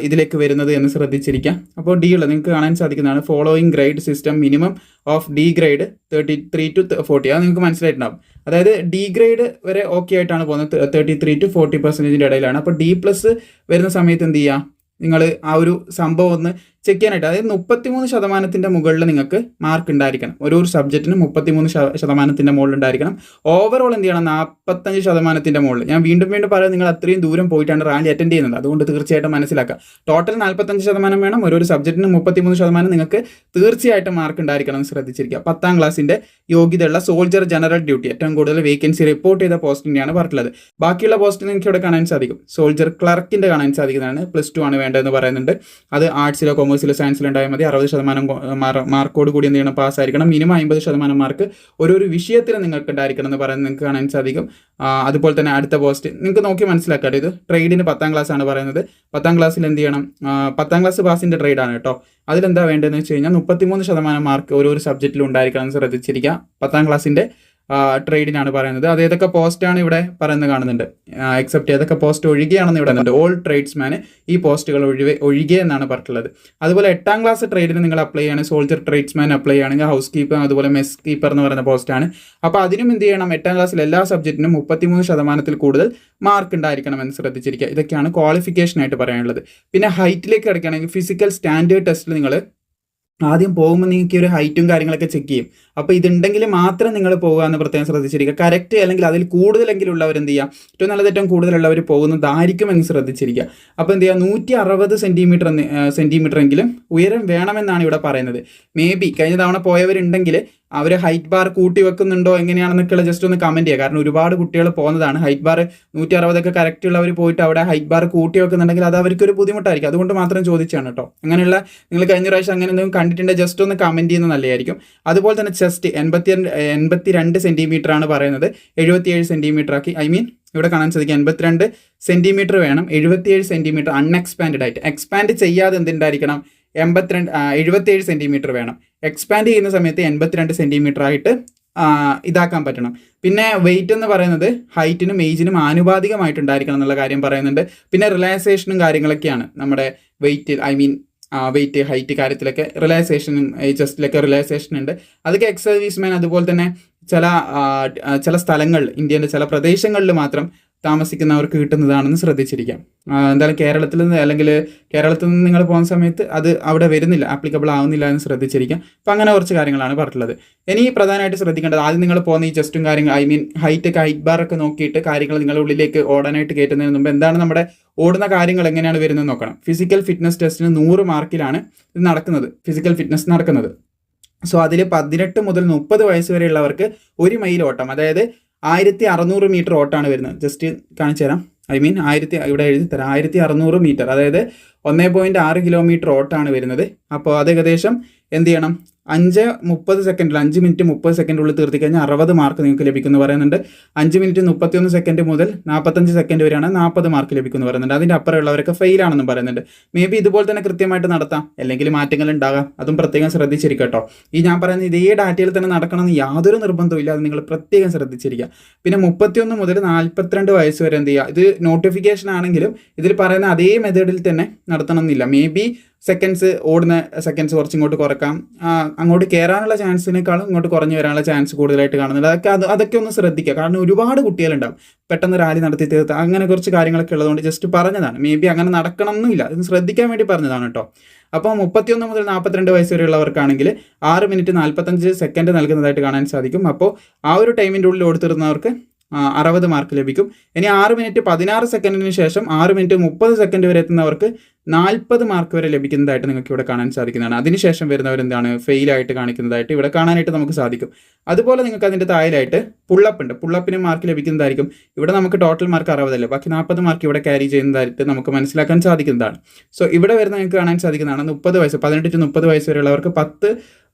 ഇതിലേക്ക് വരുന്നത് എന്ന് ശ്രദ്ധിച്ചിരിക്കാം. അപ്പോൾ D ഉള്ളത് നിങ്ങൾക്ക് കാണാൻ സാധിക്കുന്നതാണ്. Following grade system minimum of D grade 33 to 40. അത് നിങ്ങൾക്ക് മനസ്സിലായിട്ടുണ്ടാവും. അതായത് D ഗ്രേഡ് വരെ ഓക്കെ ആയിട്ടാണ് പോകുന്നത്. 33 to 40% ഇടയിലാണ്. അപ്പോൾ D+ വരുന്ന സമയത്ത് എന്ത് ചെയ്യുക, നിങ്ങൾ ആ ഒരു സംഭവം ഒന്ന് ചെക്ക് ചെയ്യാനായിട്ട്, അതായത് 33% മുകളിൽ നിങ്ങൾക്ക് മാർക്ക് ഉണ്ടായിരിക്കണം. ഒരു സബ്ജക്റ്റിന് 33% മുകളിൽ ഉണ്ടായിരിക്കണം. ഓവറോൾ എന്ത് ചെയ്യണം, 45% മുകളിൽ. ഞാൻ വീണ്ടും പറയാം, നിങ്ങൾ അത്രയും ദൂരം പോയിട്ടാണ് റാലി അറ്റൻഡ് ചെയ്യുന്നത്. അതുകൊണ്ട് തീർച്ചയായിട്ടും മനസ്സിലാക്കുക. ടോട്ടൽ 45% വേണം. ഒരു സബ്ജക്റ്റിന് 33% നിങ്ങൾക്ക് തീർച്ചയായിട്ടും മാർക്ക് ഉണ്ടായിരിക്കണം എന്ന് ശ്രദ്ധിച്ചിരിക്കുക. 10ാം ക്ലാസ്സിൻ്റെ യോഗ്യതയുള്ള സോൾജർ ജനറൽ ഡ്യൂട്ടി ഏറ്റവും കൂടുതൽ വേക്കൻസി റിപ്പോർട്ട് ചെയ്ത പോസ്റ്റിൻ്റെയാണ് പറഞ്ഞിട്ടുള്ളത്. ബാക്കിയുള്ള പോസ്റ്റ് നിങ്ങൾക്ക് ഇവിടെ കാണാൻ സാധിക്കും. സോൾജർ ക്ലർക്കിൻ്റെ കാണാൻ സാധിക്കുന്നതാണ്. +2 ആണ് വേണ്ടതെന്ന് പറയുന്നുണ്ട്. അത് ആർട്സിലോ കൊമേഴ്സിലോ സയൻസിലോ ഉണ്ടായാൽ മതി. 60% മാർക്കോട് കൂടി എന്ത് ചെയ്യണം, പാസ്സായിരിക്കണം. മിനിമം 50% മാർക്ക് ഒരു വിഷയത്തിൽ നിങ്ങൾക്ക് ഉണ്ടായിരിക്കണം എന്ന് പറയുന്നത് നിങ്ങൾക്ക് കാണാൻ സാധിക്കും. അതുപോലെ തന്നെ അടുത്ത പോസ്റ്റ് നിങ്ങൾക്ക് നോക്കി മനസ്സിലാക്കാം. ഇത് ട്രേഡിന് 10ാം ക്ലാസ് ആണ് പറയുന്നത്. 10ാം ക്ലാസ്സിൽ എന്ത് ചെയ്യണം, 10ാം ക്ലാസ് പാസിൻ്റെ ട്രേഡാണ് കേട്ടോ. അതിലെന്താ വേണ്ടതെന്ന് വെച്ച് കഴിഞ്ഞാൽ 33% മാർക്ക് ഒരു സബ്ജക്റ്റിലും ഉണ്ടായിരിക്കണം എന്ന് ശ്രദ്ധിച്ചിരിക്കുക. 10ാം ക്ലാസ്സിൻ്റെ ട്രേഡിനാണ് പറയുന്നത്. അത് ഏതൊക്കെ പോസ്റ്റാണ് ഇവിടെ പറയുന്നത് കാണുന്നുണ്ട്. എക്സെപ്റ്റ് ഏതൊക്കെ പോസ്റ്റ് ഒഴികെയാണെന്ന് ഇവിടെ ഉണ്ട്. ഓൾ ട്രേഡ്സ്മാന് ഈ പോസ്റ്റുകൾ ഒഴികെ എന്നാണ് പറഞ്ഞിട്ടുള്ളത്. അതുപോലെ 8ാം ക്ലാസ് ട്രേഡിന് നിങ്ങൾ അപ്ലൈ ചെയ്യുകയാണെങ്കിൽ സോൾജർ ട്രേഡ്സ്മാൻ അപ്ലൈ ചെയ്യുകയാണെങ്കിൽ ഹൗസ് കീപ്പർ അതുപോലെ മെസ് കീപ്പർ എന്ന് പറയുന്ന പോസ്റ്റാണ്. അപ്പോൾ അതിനും എന്ത് ചെയ്യണം, 8ാം ക്ലാസ്സിൽ എല്ലാ സബ്ജക്റ്റിനും 33% കൂടുതൽ മാർക്ക് ഉണ്ടായിരിക്കണം എന്ന് ശ്രദ്ധിച്ചിരിക്കുക. ഇതൊക്കെയാണ് ക്വാളിഫിക്കേഷനായിട്ട് പറയാനുള്ളത്. പിന്നെ ഹൈറ്റിലേക്ക് കിടക്കുകയാണെങ്കിൽ ഫിസിക്കൽ സ്റ്റാൻഡേർഡ് ടെസ്റ്റിൽ നിങ്ങൾ ആദ്യം പോകുമ്പോൾ നിങ്ങൾക്ക് ഒരു ഹൈറ്റും കാര്യങ്ങളൊക്കെ ചെക്ക് ചെയ്യും. അപ്പോൾ ഇതുണ്ടെങ്കിൽ മാത്രം നിങ്ങൾ പോകുക എന്ന് പ്രത്യേകം ശ്രദ്ധിച്ചിരിക്കുക. കറക്റ്റ് അല്ലെങ്കിൽ അതിൽ കൂടുതലെങ്കിലും ഉള്ളവർ എന്ത് ചെയ്യുക, ഏറ്റവും നല്ലത് ഏറ്റവും കൂടുതലുള്ളവർ പോകുന്നതായിരിക്കും എന്ന് ശ്രദ്ധിച്ചിരിക്കുക. അപ്പോൾ എന്ത് ചെയ്യുക, 160 സെൻറ്റിമീറ്റർ എങ്കിലും ഉയരം വേണമെന്നാണ് ഇവിടെ പറയുന്നത്. മേ ബി കഴിഞ്ഞ തവണ പോയവരുണ്ടെങ്കിൽ അവർ ഹൈറ്റ് ബാർ കൂട്ടി വെക്കുന്നുണ്ടോ എങ്ങനെയാണെന്നൊക്കെയുള്ള ജസ്റ്റ് ഒന്ന് കമൻറ്റ് ചെയ്യുക. കാരണം ഒരുപാട് കുട്ടികൾ പോകുന്നതാണ്. ഹൈറ്റ് ബാർ 160 കറക്റ്റ് ഉള്ളവർ പോയിട്ട് അവിടെ ഹൈറ്റ് ബാർ കൂട്ടി വെക്കുന്നുണ്ടെങ്കിൽ അത് അവർക്കൊരു ബുദ്ധിമുട്ടായിരിക്കും. അതുകൊണ്ട് മാത്രം ചോദിച്ചാണ് കേട്ടോ. അങ്ങനെയുള്ള നിങ്ങൾ കഴിഞ്ഞ പ്രാവശ്യം അങ്ങനെ എന്തെങ്കിലും കണ്ടിട്ടുണ്ടെങ്കിൽ ജസ്റ്റ് ഒന്ന് കമൻറ്റ് ചെയ്യുന്നത് നല്ലതായിരിക്കും. അതുപോലെ തന്നെ ചെസ്റ്റ് 82 സെൻറ്റിമീറ്റർ ആണ് പറയുന്നത്. 77 സെൻറ്റിമീറ്റർ ആക്കി, ഇവിടെ കാണാൻ സാധിക്കും 82 സെൻറ്റിമീറ്റർ വേണം. 77 സെൻറ്റിമീറ്റർ അൺഎക്സ്പാൻഡ് ആയിട്ട്, എക്സ്പാൻഡ് ചെയ്യാതെ എന്തുണ്ടായിരിക്കണം, 77 സെൻറ്റിമീറ്റർ വേണം. എക്സ്പാൻഡ് ചെയ്യുന്ന സമയത്ത് 82 സെൻറ്റിമീറ്റർ ആയിട്ട് ഇതാക്കാൻ പറ്റണം. പിന്നെ വെയിറ്റ് എന്ന് പറയുന്നത് ഹൈറ്റിനും ഏജിനും ആനുപാതികമായിട്ടുണ്ടായിരിക്കണം എന്നുള്ള കാര്യം പറയുന്നുണ്ട്. പിന്നെ റിലാക്സേഷനും കാര്യങ്ങളൊക്കെയാണ് നമ്മുടെ വെയിറ്റ് ഹൈറ്റ് കാര്യത്തിലൊക്കെ റിലാക്സേഷനും ചെസ്റ്റിലൊക്കെ റിലാക്സേഷൻ ഉണ്ട്. അതൊക്കെ എക്സ് സർവീസ്മാൻ അതുപോലെ തന്നെ ചില സ്ഥലങ്ങളിൽ ഇന്ത്യൻ്റെ ചില പ്രദേശങ്ങളിൽ മാത്രം താമസിക്കുന്നവർക്ക് കിട്ടുന്നതാണെന്ന് ശ്രദ്ധിച്ചിരിക്കാം. എന്തായാലും കേരളത്തിൽ നിന്ന് നിങ്ങൾ പോകുന്ന സമയത്ത് അത് അവിടെ വരുന്നില്ല, ആപ്ലിക്കബിൾ ആവുന്നില്ല എന്ന് ശ്രദ്ധിച്ചിരിക്കാം. അപ്പം അങ്ങനെ കുറച്ച് കാര്യങ്ങളാണ് പറഞ്ഞിട്ടുള്ളത്. ഇനി പ്രധാനമായിട്ട് ശ്രദ്ധിക്കേണ്ടത്, ആദ്യം നിങ്ങൾ പോകുന്ന ഈ ചെസ്റ്റും ഹൈറ്റ് ബാറൊക്കെ നോക്കിയിട്ട് കാര്യങ്ങൾ നിങ്ങളുടെ ഉള്ളിലേക്ക് ഓടാനായിട്ട് കയറ്റുന്നതിന് മുമ്പ് എന്താണ് നമ്മുടെ ഓടുന്ന കാര്യങ്ങൾ എങ്ങനെയാണ് വരുന്നത് നോക്കണം. ഫിസിക്കൽ ഫിറ്റ്നസ് ടെസ്റ്റിന് 100 മാർക്കിലാണ് ഇത് നടക്കുന്നത്, ഫിസിക്കൽ ഫിറ്റ്നസ് നടക്കുന്നത്. സോ അതിൽ 18 മുതൽ 30 വയസ്സ് വരെയുള്ളവർക്ക് 1 മൈൽ ഓട്ടം, അതായത് 1600 മീറ്റർ ഓട്ടാണ് വരുന്നത്. ജസ്റ്റ് കാണിച്ചു തരാം. ഇവിടെ എഴുതി തരാം. 1600 മീറ്റർ, അതായത് 1.6 കിലോമീറ്റർ ഓട്ടാണ് വരുന്നത്. അപ്പോൾ അത് ഏകദേശം എന്ത് ചെയ്യണം, 5 മിനിറ്റ് 30 സെക്കൻഡുള്ളിൽ തീർത്തി കഴിഞ്ഞാൽ 60 മാർക്ക് നിങ്ങൾക്ക് ലഭിക്കുമെന്ന് പറയുന്നുണ്ട്. 5 മിനിറ്റ് 31 സെക്കൻഡ് മുതൽ 45 സെക്കൻഡ് വരെയാണ് 40 മാർക്ക് ലഭിക്കുമെന്ന് പറയുന്നുണ്ട്. അതിൻ്റെ അപ്പുറമുള്ളവരൊക്കെ ഫെയിലാണെന്നും പറയുന്നുണ്ട്. മേ ബി ഇതുപോലെ തന്നെ കൃത്യമായിട്ട് നടത്താം, അല്ലെങ്കിൽ മാറ്റങ്ങൾ ഉണ്ടാകാം. അതും പ്രത്യേകം ശ്രദ്ധിച്ചിരിക്കുക കേട്ടോ. ഈ ഞാൻ പറയുന്നത് ഇതേ ഡാറ്റയിൽ തന്നെ നടക്കണമെന്ന് യാതൊരു നിർബന്ധവും ഇല്ല. അത് നിങ്ങൾ പ്രത്യേകം ശ്രദ്ധിച്ചിരിക്കുക. പിന്നെ 31 മുതൽ 42 വയസ്സ് വരെ എന്ത് ചെയ്യുക, ഇത് നോട്ടിഫിക്കേഷൻ ആണെങ്കിലും ഇതിൽ പറയുന്ന അതേ മെത്തേഡിൽ തന്നെ നടത്തണം എന്നില്ല. മേ ബി ഓടുന്ന സെക്കൻഡ്സ് കുറച്ച് ഇങ്ങോട്ട് കുറക്കാം, അങ്ങോട്ട് കയറാനുള്ള ചാൻസിനേക്കാളും ഇങ്ങോട്ട് കുറഞ്ഞു വരാനുള്ള ചാൻസ് കൂടുതലായിട്ട് കാണുന്നുണ്ട്. അതൊക്കെ ഒന്ന് ശ്രദ്ധിക്കുക. കാരണം ഒരുപാട് കുട്ടികളുണ്ടാവും പെട്ടെന്ന് റാലി നടത്തി തീർത്ത്, അങ്ങനെ കുറച്ച് കാര്യങ്ങളൊക്കെ ഉള്ളതുകൊണ്ട് ജസ്റ്റ് പറഞ്ഞതാണ്. മേ ബി അങ്ങനെ നടക്കണം എന്നില്ല, ഇത് ശ്രദ്ധിക്കാൻ വേണ്ടി പറഞ്ഞതാണ് കേട്ടോ. അപ്പോൾ 31 മുതൽ 42 വയസ്സ് വരെയുള്ളവർക്കാണെങ്കിൽ 6 മിനിറ്റ് 45 സെക്കൻഡ് നൽകുന്നതായിട്ട് കാണാൻ സാധിക്കും. അപ്പോൾ ആ ഒരു ടൈമിൻ്റെ ഉള്ളിൽ ഓടിത്തീർന്നവർക്ക് 60 മാർക്ക് ലഭിക്കും. ഇനി 6 മിനിറ്റ് 16 സെക്കൻഡിന് ശേഷം 6 മിനിറ്റ് 30 സെക്കൻഡ് വരെ എത്തുന്നവർക്ക് 40 മാർക്ക് വരെ ലഭിക്കുന്നതായിട്ട് നിങ്ങൾക്ക് ഇവിടെ കാണാൻ സാധിക്കുന്നതാണ്. അതിനുശേഷം വരുന്നവരെന്താണ് ഫെയിലായിട്ട് കാണിക്കുന്നതായിട്ട് ഇവിടെ കാണാനായിട്ട് നമുക്ക് സാധിക്കും. അതുപോലെ നിങ്ങൾക്ക് അതിൻ്റെ താഴെയായിട്ട് പുള്ളപ്പ് ഉണ്ട്. പുള്ളപ്പിന് മാർക്ക് ലഭിക്കുന്നതായിരിക്കും. ഇവിടെ നമുക്ക് ടോട്ടൽ മാർക്ക് 60 അല്ലേ, ബാക്കി 40 മാർക്ക് ഇവിടെ ക്യാരി ചെയ്യുന്നതായിട്ട് നമുക്ക് മനസ്സിലാക്കാൻ സാധിക്കുന്നതാണ്. സോ ഇവിടെ വരുന്ന നിങ്ങൾക്ക് കാണാൻ സാധിക്കുന്നതാണ് 18 to 30 വയസ്സ് വരെയുള്ളവർക്ക് 10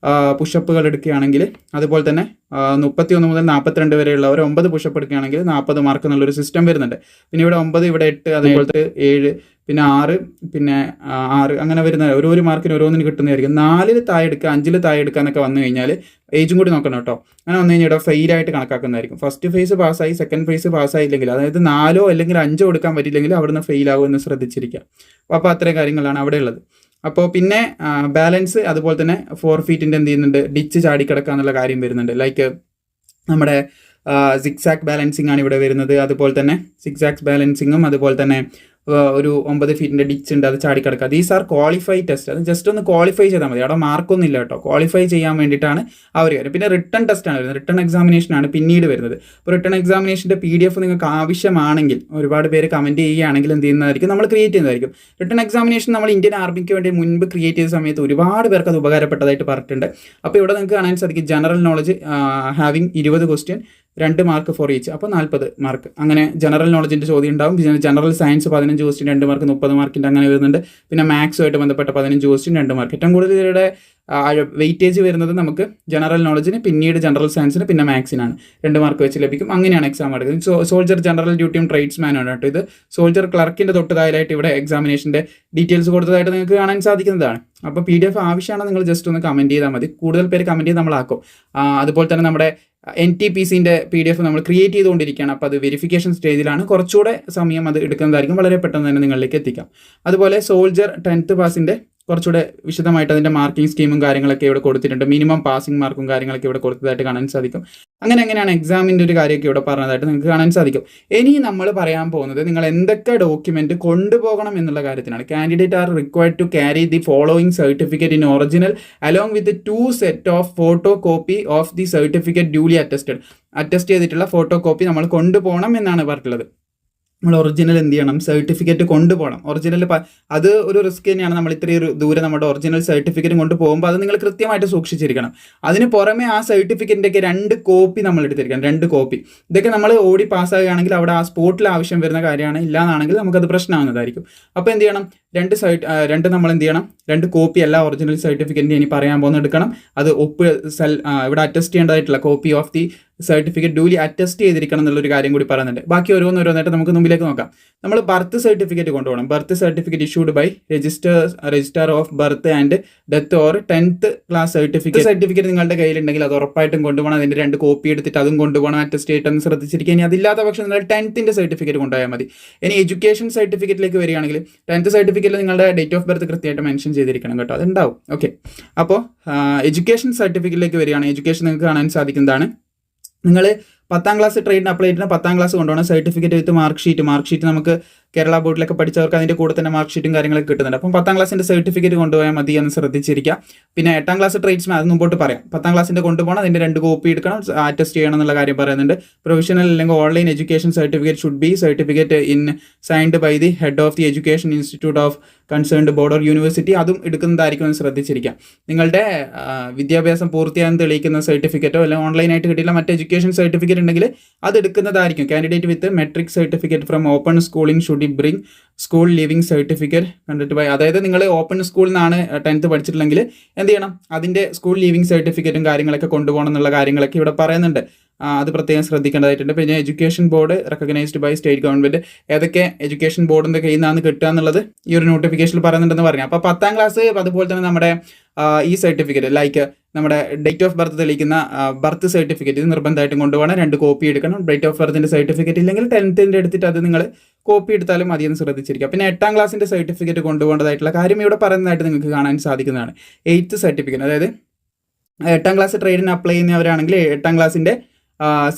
പുഷപ്പുകൾ എടുക്കുകയാണെങ്കിൽ, അതുപോലെ തന്നെ 31 മുതൽ 42 വരെയുള്ളവർ 9 പുഷപ്പ് എടുക്കുകയാണെങ്കിൽ 40 മാർക്ക് എന്നുള്ളൊരു സിസ്റ്റം വരുന്നുണ്ട്. പിന്നെ ഇവിടെ 9, ഇവിടെ 8, അതേപോലത്തെ 7, പിന്നെ 6, പിന്നെ 6 അങ്ങനെ വരുന്ന ഒരു മാർക്കിന് ഓരോന്നിന് കിട്ടുന്നതായിരിക്കും. 4 താഴെ എടുക്കുക, 5 താഴെ എടുക്കുക എന്നൊക്കെ വന്നു കഴിഞ്ഞാൽ ഏജും കൂടി നോക്കണം കേട്ടോ. അങ്ങനെ വന്നു കഴിഞ്ഞാൽ ഇവിടെ ഫെയിലായിട്ട് കണക്കാക്കുന്നതായിരിക്കും. ഫസ്റ്റ് ഫേസ് പാസ്സായി, സെക്കൻഡ് ഫേസ് പാസ്സായില്ലെങ്കിൽ, അതായത് 4 അല്ലെങ്കിൽ 5 എടുക്കാൻ പറ്റില്ലെങ്കിൽ അവിടുന്ന് ഫെയിലാകും എന്ന് ശ്രദ്ധിച്ചിരിക്കുക. അപ്പോൾ അത്രയും കാര്യങ്ങളാണ് അവിടെ ഉള്ളത്. അപ്പോൾ പിന്നെ ബാലൻസ്, അതുപോലെ തന്നെ 4 ഫീറ്റിൻ്റെ എന്ത് ചെയ്യുന്നുണ്ട്, ഡിച്ച് ചാടിക്കിടക്കുക എന്നുള്ള കാര്യം വരുന്നുണ്ട്. ലൈക്ക് നമ്മുടെ സിക്സാക് ബാലൻസിങ് ആണ് ഇവിടെ വരുന്നത്. അതുപോലെ തന്നെ സിക്സാക്സ് ബാലൻസിങ്ങും, അതുപോലെ തന്നെ ഒരു 9 ഫീറ്റിൻ്റെ ഡിച്ച് ഉണ്ട്, അത് ചാടിക്കിടക്കുക. These are qualify test. അത് ജസ്റ്റ് ഒന്ന് ക്വാളിഫൈ ചെയ്താൽ മതി, അവിടെ മാർക്കൊന്നും ഇല്ല കേട്ടോ. ക്വാളിഫൈ ചെയ്യാൻ വേണ്ടിയിട്ടാണ് ആ ഒരു കാര്യം. പിന്നെ റിട്ടേൺ ടെസ്റ്റാണ് വരുന്നത്, റിട്ടേൺ എക്സാമിനേഷനാണ് പിന്നീട് വരുന്നത്. അപ്പോൾ റിട്ടേൺ എക്സാമിനേഷൻ്റെ PDF നിങ്ങൾക്ക് ആവശ്യമാണെങ്കിൽ, ഒരുപാട് പേര് കമൻറ്റ് ചെയ്യുകയാണെങ്കിൽ എന്ത് ചെയ്യുന്നതായിരിക്കും, നമ്മൾ ക്രിയേറ്റ് ചെയ്യുന്നതായിരിക്കും. റിട്ടേൺ എക്സാമിനേഷൻ നമ്മൾ ഇന്ത്യൻ ആർമിക്ക് വേണ്ടി മുൻപ് ക്രിയേറ്റ് ചെയ്ത സമയത്ത് ഒരുപാട് പേർക്ക് അത് ഉപകാരപ്പെട്ടതായിട്ട് പറഞ്ഞിട്ടുണ്ട്. അപ്പോൾ ഇവിടെ നിങ്ങൾക്ക് കാണാൻ സാധിക്കും general knowledge having 20 question, 2 mark for each, അപ്പോൾ 40 മാർക്ക്. അങ്ങനെ ജനറൽ നോളജിൻ്റെ ചോദ്യം ഉണ്ടാവും. ജനറൽ സയൻസ് 15 ക്വസ്റ്റ്യൻ 2 മാർക്ക്, 30 മാർക്കിൻ്റെ അങ്ങനെ വരുന്നുണ്ട്. പിന്നെ മാത്സുമായിട്ട് ബന്ധപ്പെട്ട 15 ക്വസ്റ്റ്യൻ 2 മാർക്ക്. ഏറ്റവും കൂടുതൽ ഇവരുടെ വെയിറ്റേജ് വരുന്നത് നമുക്ക് ജനറൽ നോളജിന്, പിന്നീട് ജനറൽ സയൻസിന്, പിന്നെ മാത്സിനാണ് 2 മാർക്ക് വെച്ച് ലഭിക്കും. അങ്ങനെയാണ് എക്സാം എടുക്കുന്നത്. സോൾജർ, ജനറൽ ഡ്യൂട്ടിയും ട്രേഡ്സ്മാനാണ് കേട്ടോ. ഇത് സോൾജർ ക്ലർക്കിൻ്റെ തൊട്ടതായിട്ട് ഇവിടെ എക്സാമിനേഷൻ്റെ ഡീറ്റെയിൽസ് കൊടുത്തതായിട്ട് നിങ്ങൾക്ക് കാണാൻ സാധിക്കുന്നതാണ്. അപ്പോൾ PDF ആവശ്യമാണ്, നിങ്ങൾ ജസ്റ്റ് ഒന്ന് കമൻറ്റ് ചെയ്താൽ മതി. കൂടുതൽ പേര് കമൻറ്റ് ചെയ്ത് നമ്മളാക്കും. അതുപോലെ തന്നെ നമ്മുടെ NTPCൻ്റെ PDF നമ്മൾ ക്രിയേറ്റ് ചെയ്തുകൊണ്ടിരിക്കുകയാണ്. അപ്പോൾ അത് വെരിഫിക്കേഷൻ സ്റ്റേജിലാണ്. കുറച്ചുകൂടെ സമയം അത് എടുക്കുന്നതായിരിക്കും. വളരെ പെട്ടെന്ന് തന്നെ നിങ്ങളിലേക്ക് എത്തിക്കാം. അതുപോലെ സോൾജർ 10th പാസിൻ്റെ കുറച്ചുകൂടെ വിശദമായിട്ട് അതിൻ്റെ മാർക്കിംഗ് സ്കീമും കാര്യങ്ങളൊക്കെ ഇവിടെ കൊടുത്തിട്ടുണ്ട്. മിനിമം പാസിംഗ് മാർക്കും കാര്യങ്ങളൊക്കെ ഇവിടെ കൊടുത്തതായിട്ട് കാണാൻ സാധിക്കും. അങ്ങനെയാണ് എക്സാമിൻ്റെ ഒരു കാര്യമൊക്കെ ഇവിടെ പറഞ്ഞതായിട്ട് നിങ്ങൾക്ക് കാണാൻ സാധിക്കും. ഇനി നമ്മൾ പറയാൻ പോകുന്നത് നിങ്ങൾ എന്തൊക്കെ ഡോക്യുമെൻറ്റ് കൊണ്ടുപോകണം എന്നുള്ള കാര്യത്തിനാണ്. Candidate are required to carry the following certificate in original along with 2 set of photo copy of the certificate duly attest ചെയ്തിട്ടുള്ള ഫോട്ടോ കോപ്പി നമ്മൾ കൊണ്ടുപോകണം എന്നാണ് പറഞ്ഞിട്ടുള്ളത്. നമ്മൾ ഒറിജിനൽ എന്ത് ചെയ്യണം, സർട്ടിഫിക്കറ്റ് കൊണ്ടുപോകണം. ഒറിജിനൽ അത് ഒരു റിസ്ക് തന്നെയാണ്. നമ്മൾ ഇത്രയും ദൂരെ നമ്മുടെ ഒറിജിനൽ സർട്ടിഫിക്കറ്റ് കൊണ്ടുപോകുമ്പോൾ അത് നിങ്ങൾ കൃത്യമായിട്ട് സൂക്ഷിച്ചിരിക്കണം. അതിന് പുറമെ ആ സർട്ടിഫിക്കറ്റിൻ്റെയൊക്കെ 2 കോപ്പി നമ്മൾ എടുത്തിരിക്കണം. 2 കോപ്പി. ഇതൊക്കെ നമ്മൾ ഓടി പാസ്സാകുകയാണെങ്കിൽ അവിടെ ആ സ്പോട്ടിൽ ആവശ്യം വരുന്ന കാര്യമാണ്. ഇല്ലാന്നാണെങ്കിൽ നമുക്കത് പ്രശ്നമാകുന്നതായിരിക്കും. അപ്പോൾ എന്ത് ചെയ്യണം, 2 നമ്മൾ എന്ത് ചെയ്യണം, 2 കോപ്പി അല്ല ഒറിജിനൽ സർട്ടിഫിക്കറ്റിൻ്റെ ഇനി പറയാൻ പോകുന്ന എടുക്കണം. അത് ഇവിടെ അറ്റസ്റ്റ് ചെയ്യേണ്ടതായിട്ടുള്ള copy of the certificate duly attest ചെയ്തിരിക്കണം എന്നുള്ളൊരു കാര്യം കൂടി പറയുന്നുണ്ട്. ബാക്കി ഓരോന്നായിട്ട് നമുക്ക് മുമ്പിലേക്ക് നോക്കാം. നമ്മൾ ബർത്ത് സർട്ടിഫിക്കറ്റ് കൊണ്ടുപോകണം. Birth certificate issued by register of birth and death or 10th class certificate നിങ്ങളുടെ കയ്യിലുണ്ടെങ്കിൽ അത് ഉറപ്പായിട്ടും കൊണ്ടുപോകണം. അതിൻ്റെ 2 കോപ്പി എടുത്തിട്ട് അതും കൊണ്ടുപോകണം, അറ്റസ്റ്റ് ചെയ്തിട്ടെന്ന് ശ്രദ്ധിച്ചിരിക്കുക. ഇനി അതില്ലാത്ത പക്ഷം നിങ്ങൾ 10th സർട്ടിഫിക്കറ്റ് കൊണ്ടുപോയാൽ മതി. ഇനി എഡ്യൂക്കേഷൻ സർട്ടിഫിക്കറ്റിലേക്ക് വരികയാണെങ്കിൽ 10th സർട്ടിഫിക്കറ്റിൽ നിങ്ങളുടെ ഡേറ്റ് ഓഫ് ബർത്ത് കൃത്യമായിട്ട് മെൻഷൻ ചെയ്തിരിക്കണം കേട്ടോ, അതുണ്ടാവും. ഓക്കെ, അപ്പോൾ എഡ്യൂക്കേഷൻ സർട്ടിഫിക്കറ്റിലേക്ക് വരികയാണ്. എഡ്യൂക്കേഷൻ നിങ്ങൾക്ക് കാണാൻ സാധിക്കുന്നതാണ്. നിങ്ങൾ 10th ക്ലാസ് ട്രേഡിന് അപ്ലൈ ചെയ്തിട്ട് 10th ക്ലാസ് കൊണ്ടുപോകണം. സർട്ടിഫിക്കറ്റ് വിത്ത് മാർക്ക് ഷീറ്റ് നമുക്ക് കേരള ബോർഡിലൊക്കെ പഠിച്ചവർക്ക് അതിൻ്റെ കൂടെ തന്നെ മാർക്ക് ഷീറ്റും കാര്യങ്ങളൊക്കെ കിട്ടുന്നുണ്ട്. അപ്പം 10th ക്ലാസ്സിൻ്റെ സർട്ടിഫിക്കറ്റ് കൊണ്ടുപോയാൽ മതി എന്ന് ശ്രദ്ധിച്ചിരിക്കുക. പിന്നെ 8th ക്ലാസ് ട്രേഡ്സ്മാൻ അത് മുമ്പോട്ട് പറയാം. 10th ക്ലാസ്സിൻ്റെ കൊണ്ടുപോകണം, അതിൻ്റെ 2 കോപ്പി എടുക്കണം, അറ്റസ്റ്റ് ചെയ്യണം എന്നുള്ള കാര്യം പറയുന്നുണ്ട്. പ്രൊവിഷണൽ അല്ലെങ്കിൽ online education certificate should be certificate in signed by the head of the education institute of concerned board or university. അതും എടുക്കുന്നതായിരിക്കും എന്ന് ശ്രദ്ധിച്ചിരിക്കുക. നിങ്ങളുടെ വിദ്യാഭ്യാസം പൂർത്തിയാകാൻ തെളിയിക്കുന്ന സർട്ടിഫിക്കറ്റോ അല്ലെങ്കിൽ ഓൺലൈനായിട്ട് കിട്ടിയില്ല മറ്റ് എഡ്യൂക്കേഷൻ സർട്ടിഫിക്കറ്റ് ഉണ്ടെങ്കിൽ അത് എടുക്കുന്നതായിരിക്കും. Candidate with metric certificate from open schooling should bring school living certificate കണ്ടിട്ട് ബൈ. അതായത് നിങ്ങൾ ഓപ്പൺ സ്കൂളിൽ നിന്നാണ് 10th പഠിച്ചിട്ടുണ്ടെങ്കിൽ എന്ത് ചെയ്യണം, അതിൻ്റെ സ്കൂൾ ലിവിംഗ് സർട്ടിഫിക്കറ്റും കാര്യങ്ങളൊക്കെ കൊണ്ടുപോകണം എന്നുള്ള കാര്യങ്ങളൊക്കെ ഇവിടെ പറയുന്നുണ്ട്. അത് പ്രത്യേകം ശ്രദ്ധിക്കേണ്ടതായിട്ടുണ്ട്. പിന്നെ education board recognised by state government, ഏതൊക്കെ എഡ്യൂക്കേഷൻ ബോർഡിൻ്റെ കയ്യിൽ നിന്നാണ് കിട്ടുക എന്നുള്ളത് ഈ ഒരു നോട്ടിഫിക്കേഷനിൽ പറയുന്നുണ്ടെന്ന് പറഞ്ഞു. അപ്പോൾ 10ാം ക്ലാസ് അതുപോലെ തന്നെ നമ്മുടെ ഈ സർട്ടിഫിക്കറ്റ് ലൈക്ക് നമ്മുടെ ഡേറ്റ് ഓഫ് ബർത്ത് തെളിയിക്കുന്ന ബർത്ത് സർട്ടിഫിക്കറ്റ് ഇത് നിർബന്ധമായിട്ടും കൊണ്ടുപോകണം. 2 കോപ്പി എടുക്കണം. ഡേറ്റ് ഓഫ് ബർത്തിൻ്റെ സർട്ടിഫിക്കറ്റ് ഇല്ലെങ്കിൽ 10th എടുത്തിട്ട് അത് നിങ്ങൾ കോപ്പി എടുത്താലും മതിയെന്ന് ശ്രദ്ധിച്ചിരിക്കുക. പിന്നെ 8ാം ക്ലാസ്സിൻ്റെ സർട്ടിഫിക്കറ്റ് കൊണ്ടുപോകേണ്ടതായിട്ടുള്ള കാര്യം ഇവിടെ പറയുന്നതായിട്ട് നിങ്ങൾക്ക് കാണാൻ സാധിക്കുന്നതാണ്. 8th സർട്ടിഫിക്കറ്റ്, അതായത് 8ാം ക്ലാസ് ട്രേഡിന് അപ്ലൈ ചെയ്യുന്നവരാണെങ്കിൽ 8ാം ക്ലാസ്സിൻ്റെ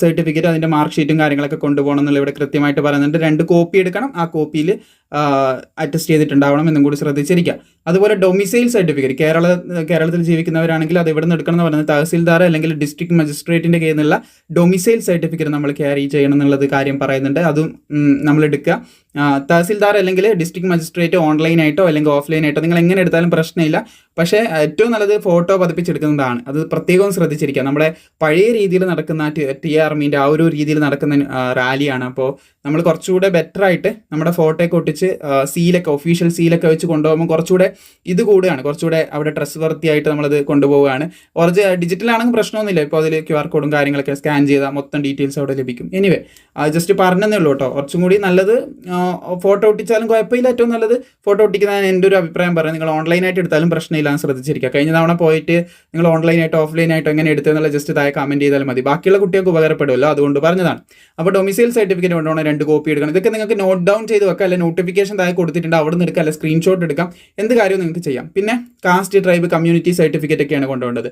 സർട്ടിഫിക്കറ്റ് അതിൻ്റെ മാർക്ക് ഷീറ്റും കാര്യങ്ങളൊക്കെ കൊണ്ടുപോകണം എന്നുള്ള ഇവിടെ കൃത്യമായിട്ട് പറയുന്നുണ്ട്. 2 കോപ്പി എടുക്കണം. ആ കോപ്പിയിൽ അറ്റസ്റ്റ് ചെയ്തിട്ടുണ്ടാവണം എന്നും കൂടി ശ്രദ്ധിച്ചിരിക്കുക. അതുപോലെ ഡൊമിസൈൽ സർട്ടിഫിക്കറ്റ് കേരളത്തിൽ ജീവിക്കുന്നവരാണെങ്കിൽ അത് എവിടെ നിന്ന് എടുക്കണം എന്ന് പറയുന്നത് തഹസിൽദാർ അല്ലെങ്കിൽ ഡിസ്ട്രിക്ട് മജിസ്ട്രേറ്റിൻ്റെ കയ്യിൽ നിന്നുള്ള ഡൊമിസൈൽ സർട്ടിഫിക്കറ്റ് നമ്മൾ ക്യാരി ചെയ്യണം എന്നുള്ളത് കാര്യം പറയുന്നുണ്ട്. അതും നമ്മൾ എടുക്കുക. തഹസിൽദാർ അല്ലെങ്കിൽ ഡിസ്ട്രിക്ട് മജിസ്ട്രേറ്റ് ഓൺലൈനായിട്ടോ അല്ലെങ്കിൽ ഓഫ്ലൈനായിട്ടോ നിങ്ങൾ എങ്ങനെ എടുത്താലും പ്രശ്നമില്ല. പക്ഷേ ഏറ്റവും നല്ലത് ഫോട്ടോ പതിപ്പിച്ചെടുക്കുന്നതാണ്. അത് പ്രത്യേകവും ശ്രദ്ധിച്ചിരിക്കുക. നമ്മുടെ പഴയ രീതിയിൽ നടക്കുന്ന TRMന്റെ ആ ഒരു രീതിയിൽ നടക്കുന്ന റാലിയാണ്. അപ്പോൾ നമ്മൾ കുറച്ചുകൂടെ ബെറ്റർ ആയിട്ട് നമ്മുടെ ഫോട്ടോയൊക്കെ ഒട്ടിച്ച് സീലൊക്കെ ഒഫീഷ്യൽ സീലൊക്കെ വെച്ച് കൊണ്ടുപോകുമ്പോൾ കുറച്ചുകൂടെ ഇത് കൂടുകയാണ്. കുറച്ചുകൂടെ അവിടെ ട്രസ്റ്റ് വർത്തി ആയിട്ട് നമ്മളത് കൊണ്ടുപോവുകയാണ്. കുറച്ച് ഡിജിറ്റലാണെങ്കിൽ പ്രശ്നമൊന്നുമില്ല. ഇപ്പോൾ അതിൽ QR കോഡും കാര്യങ്ങളൊക്കെ സ്കാൻ ചെയ്താൽ മൊത്തം ഡീറ്റെയിൽസ് അവിടെ ലഭിക്കും. എനിവേ ജസ്റ്റ് പറഞ്ഞതേ ഉള്ളൂ കേട്ടോ. കുറച്ചും കൂടി നല്ലത് ഫോട്ടോ ഒട്ടിച്ചാലും കുഴപ്പമില്ല. ഏറ്റവും നല്ലത് ഫോട്ടോ ഒട്ടിക്കുന്നതാണ് എൻ്റെ ഒരു അഭിപ്രായം പറയാം. നിങ്ങൾ ഓൺലൈനായിട്ട് എടുത്താലും പ്രശ്നമില്ല എന്ന് ശ്രദ്ധിച്ചിരിക്കുക. കഴിഞ്ഞ തവണ പോയിട്ട് നിങ്ങൾ ഓൺലൈനായിട്ടോ ഓഫ്ലൈനായിട്ടോ എങ്ങനെ എടുത്തതെന്നുള്ള ജസ്റ്റ് താഴെ കമൻറ്റ് ചെയ്താലും മതി. ബാക്കിയുള്ള കുട്ടികൾക്ക് ഉപകാരപ്പെടുമല്ലോ, അതുകൊണ്ട് പറഞ്ഞതാണ്. അപ്പോൾ ഡൊമിസൈൽ സർട്ടിഫിക്കറ്റ് കൊണ്ടുപോകണം. 2 കോപ്പി എടുക്കണം. ഇതൊക്കെ നിങ്ങൾക്ക് നോട്ട് ഡൗൺ ചെയ്ത് വെക്കാം, അല്ലെങ്കിൽ നോട്ടിഫിക്കേഷൻ താഴെ കൊടുത്തിട്ടുണ്ട് അവിടെ നിന്ന് എടുക്കാം, അല്ലെങ്കിൽ സ്ക്രീൻഷോട്ട് എടുക്കാം. എന്ത് കാര്യവും നിങ്ങൾക്ക് ചെയ്യാം. പിന്നെ കാസ്റ്റ് ട്രൈബ് കമ്മ്യൂണിറ്റി സർട്ടിഫിക്കറ്റ് ഒക്കെയാണ് കൊണ്ടുപോകേണ്ടത്.